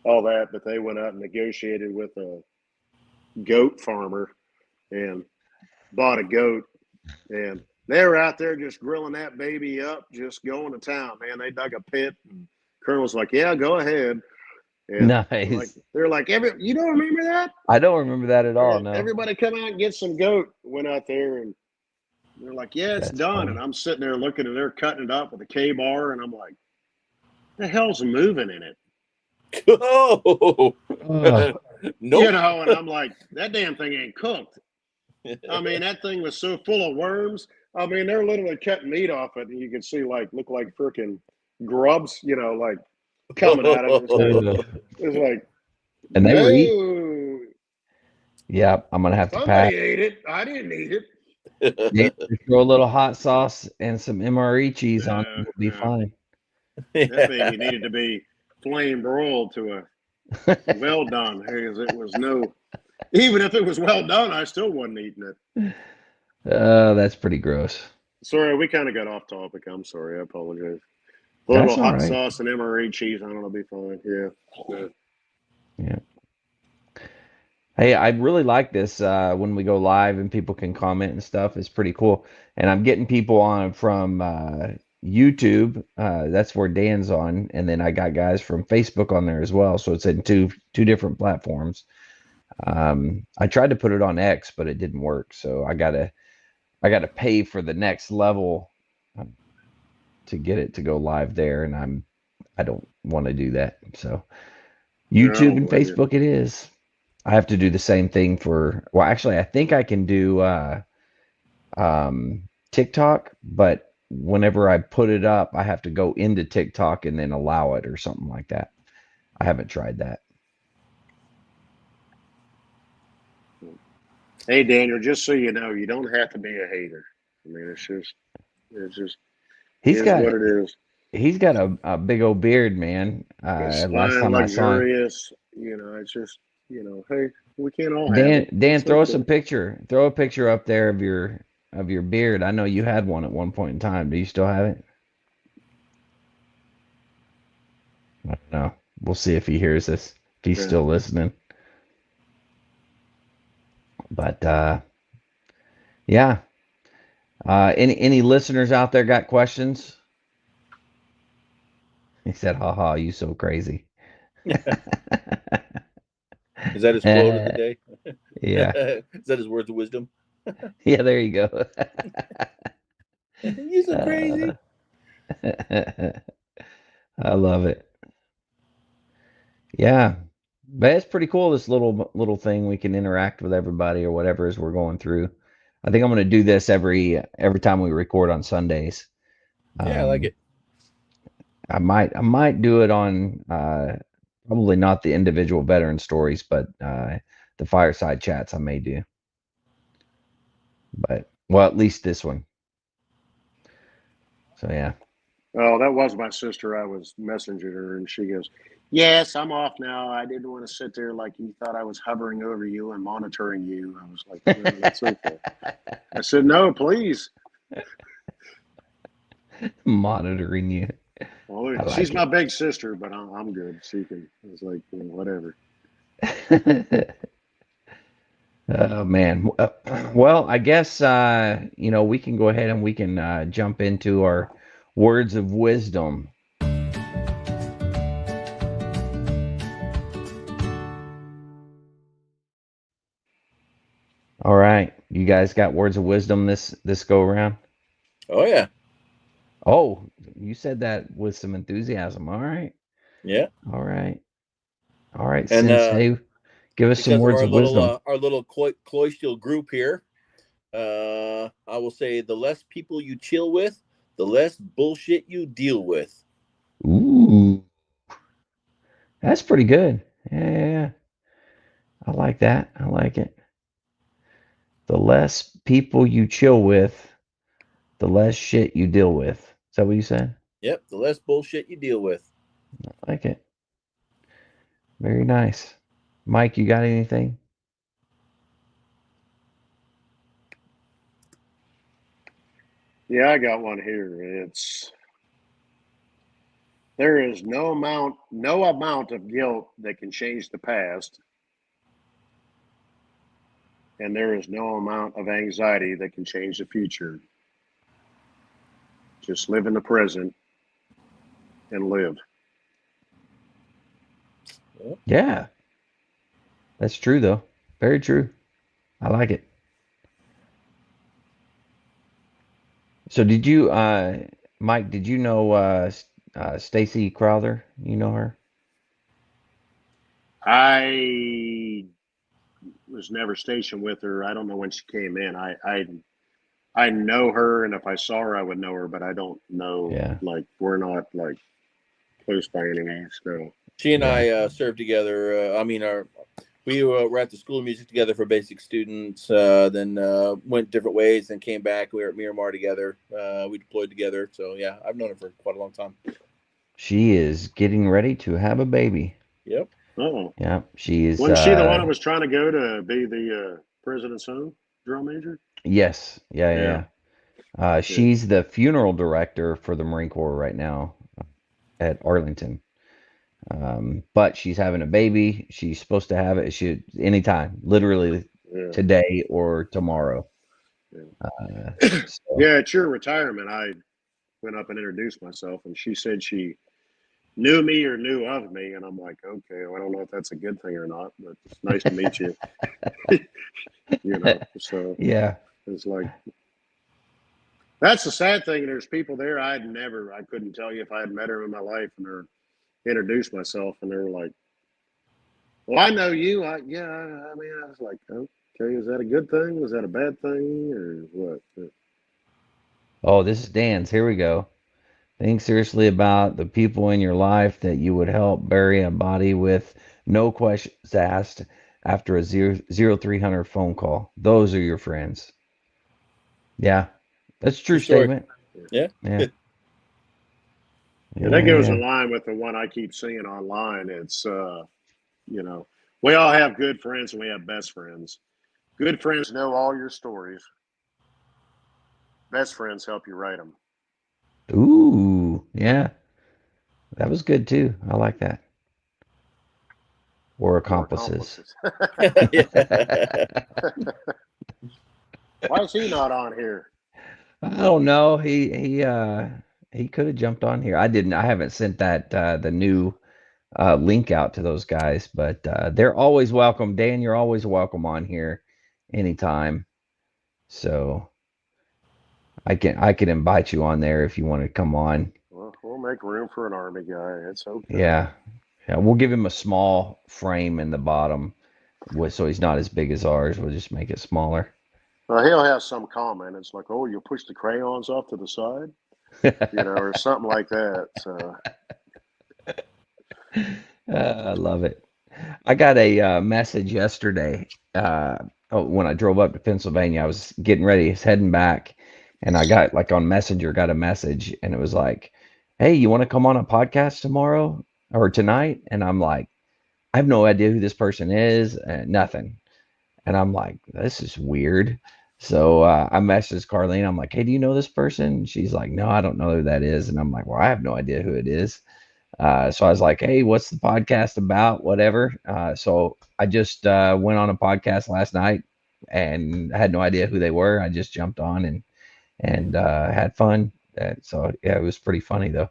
all that. But they went out and negotiated with a goat farmer and bought a goat. And they were out there just grilling that baby up, just going to town, man. They dug a pit. And Colonel's like, yeah, go ahead. And nice. They're like, you don't remember that? I don't remember that at all. No. Everybody come out and get some goat. Went out there and they're like, yeah, it's done. Funny. And I'm sitting there looking and they're cutting it up with a K-bar. And I'm like, the hell's moving in it? Oh, nope. And I'm like, that damn thing ain't cooked. I mean, that thing was so full of worms. I mean, they're literally cutting meat off it. And you can see look like freaking grubs, like coming out of it. It's like, and they were Yeah, I'm gonna have to pass. Somebody ate it. I didn't eat it. Yeah, just throw a little hot sauce and some MRE cheese on it. Uh, We'll be uh, fine. that baby needed to be flame broiled to a well done. Because it was no, even if it was well done, I still wasn't eating it. That's pretty gross. Sorry, we kind of got off topic. I'm sorry. I apologize. A little That's all hot right. sauce and MRE cheese on it'll be fine. Yeah. Yeah. Yeah. Hey, I really like this when we go live and people can comment and stuff. It's pretty cool. And I'm getting people on from YouTube. That's where Dan's on, and then I got guys from Facebook on there as well. So it's in two different platforms. I tried to put it on X, but it didn't work. So I gotta pay for the next level to get it to go live there, and I don't want to do that. So Yeah, I YouTube don't and blame you. Facebook it is. I have to do the same thing for, well, actually, I think I can do TikTok, but whenever I put it up, I have to go into TikTok and then allow it or something like that. I haven't tried that. Hey, Daniel, just so you know, you don't have to be a hater. I mean, it's just He's is got what it is. he's got a big old beard, man. It's Last fine, time I saw him, luxurious. It's just, hey, we can't all have it. Dan, It's throw us a okay. picture. Throw a picture up there of your beard. I know you had one at one point in time. Do you still have it? I don't know. We'll see if he hears this, if he's Yeah. still listening. But yeah. Any listeners out there got questions? He said, "Ha, you so crazy." Is that his quote of the day? Yeah. Is that his words of wisdom? Yeah, there you go. You so Uh, crazy. I love it. Yeah. But it's pretty cool, this little thing we can interact with everybody or whatever as we're going through. I think I'm going to do this every time we record on Sundays. Yeah, I like Um, it. I might do it on probably not the individual veteran stories, but the fireside chats I may do. But well, at least this one. So yeah. Oh, that was my sister. I was messaging her, and she goes, "Yes, I'm off now. I didn't want to sit there like you thought I was hovering over you and monitoring you." I was like, "No, that's okay." I said, "No, please." Monitoring you. Well, I she's like my it. big sister, but I'm good. She can. I was like, whatever. Oh man. Well, I guess we can go ahead and we can jump into our words of wisdom. All right. You guys got words of wisdom this go around? Oh yeah, Oh, you said that with some enthusiasm. All right. yeah. All right. All right, And Sensei. Give us some because of words of wisdom. our little cloistial group here, I will say the less people you chill with, the less bullshit you deal with. Ooh, that's pretty good. Yeah. I like that. I like it. The less people you chill with, the less shit you deal with. Is that what you said? Yep, the less bullshit you deal with. I like it. Very nice. Mike, you got anything? Yeah, I got one here. There is no amount of guilt that can change the past, and there is no amount of anxiety that can change the future. Just live in the present and live. Yep. Yeah, that's true though. Very true. I like it. So did you Mike, did you know Stacy Crowther? You know her? I was never stationed with her. I don't know when she came in. I know her, and if I saw her, I would know her, but I don't know. Yeah. Like, we're not like close by any means. No. She and Yeah. I served together. I mean, our we were at the School of Music together for basic students. Then went different ways, and came back. We were at Miramar together. We deployed together. So yeah, I've known her for quite a long time. She is getting ready to have a baby. Yep. Oh, Yeah, she is. wasn't she the one that was trying to go to be the president's son drum major? Yes, yeah, yeah, Yeah, yeah. yeah. She's the funeral director for the Marine Corps right now at Arlington. But she's having a baby. She's supposed to have it. She anytime, literally Yeah, today or tomorrow. yeah. Uh, so, Yeah, at your retirement, I went up and introduced myself, and she said she knew me or knew of me, and I'm like, okay, well, I don't know if that's a good thing or not, but it's nice to meet you. So yeah. it's like that's the sad thing. There's people there I couldn't tell you if I had met her in my life, and they're introduced myself, and they're like, well, I know you. Yeah, I mean, I was like, okay, is that a good thing? Was that a bad thing, or what? Oh, this is Dan's. Here we go. Think seriously about the people in your life that you would help bury a body with no questions asked after a 0300 phone call. Those are your friends. Yeah, that's a true True story. statement. Yeah. Yeah, And that yeah, goes in yeah. line with the one I keep seeing online. It's you know, we all have good friends and we have best friends. Good friends know all your stories. Best friends help you write them. Ooh, yeah. That was good too. I like that. Or Or accomplices. accomplices. Yeah. Why is he not on here? I don't know. He could have jumped on here. I didn't. I haven't sent that the new link out to those guys, but they're always welcome. Dan, you're always welcome on here anytime. So I can invite you on there if you want to come on. Well, we'll make room for an army guy. It's okay. Yeah. Yeah, we'll give him a small frame in the bottom so he's not as big as ours. We'll just make it smaller. Well, he'll have some comment. It's like, oh, you push the crayons off to the side, or something like that. So, I love it. I got a message yesterday. When I drove up to Pennsylvania, I was getting ready, heading back, and I got like on Messenger, got a message, and it was like, "Hey, you want to come on a podcast tomorrow or tonight?" And I'm like, I have no idea who this person is, nothing. And I'm like, this is weird. So I messaged Carlene. I'm like, hey, do you know this person? She's like, no, I don't know who that is. And I'm like, well, I have no idea who it is. So I was like, hey, what's the podcast about? Whatever. So I just went on a podcast last night and had no idea who they were. I just jumped on and had fun. So yeah, it was pretty funny though.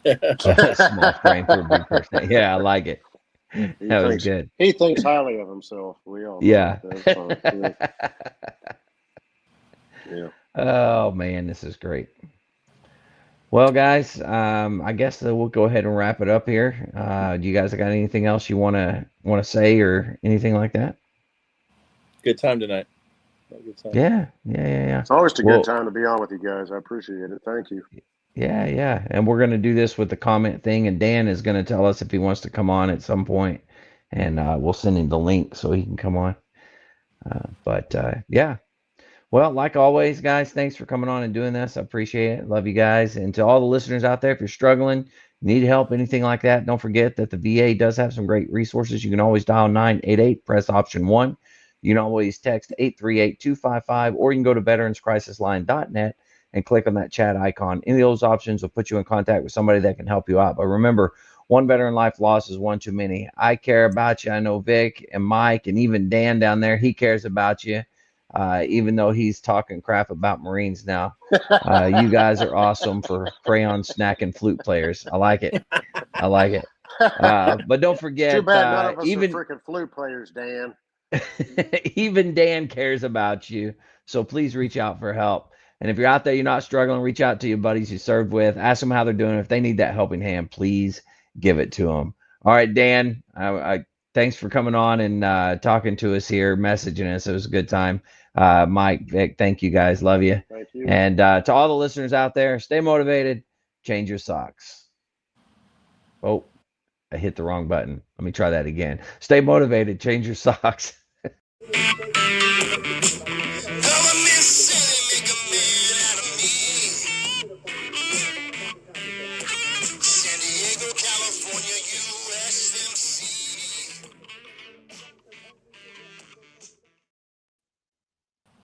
A small frame for a big person. Yeah, I like it. he That was thinks good. he thinks highly of himself. We all know Yeah. that's fine. Yeah, yeah. Oh man, this is great. Well, guys, I guess we'll go ahead and wrap it up here. Do you guys got anything else you wanna say or anything like that? Good time tonight. Good time. Yeah, yeah, yeah, yeah. It's always a good Well, time to be on with you guys. I appreciate it. Thank you. yeah, yeah. And we're gonna do this with the comment thing, and Dan is gonna tell us if he wants to come on at some point, and we'll send him the link so he can come on. But yeah. Well, like always, guys, thanks for coming on and doing this. I appreciate it. Love you guys. And to all the listeners out there, if you're struggling, need help, anything like that, don't forget that the VA does have some great resources. You can always dial 988, press option 1. You can always text 838-255, or you can go to veteranscrisisline.net and click on that chat icon. Any of those options will put you in contact with somebody that can help you out. But remember, one veteran life loss is one too many. I care about you. I know Vic and Mike and even Dan down there, he cares about you. Even though he's talking crap about Marines now. You guys are awesome for crayon snacking flute players. I like it. I like it. But don't Too forget, bad none of us are even freaking flute players, Dan. even Dan cares about you. So please reach out for help. And if you're out there, you're not struggling, reach out to your buddies you served with. Ask them how they're doing. If they need that helping hand, please give it to them. All right, Dan. Thanks for coming on and talking to us here, messaging us. It was a good time. Mike, Vic, thank you guys. Love you. Thank you. And to all the listeners out there, stay motivated, change your socks. Oh. I hit the wrong button. Let me try that again. Stay motivated. Change your socks.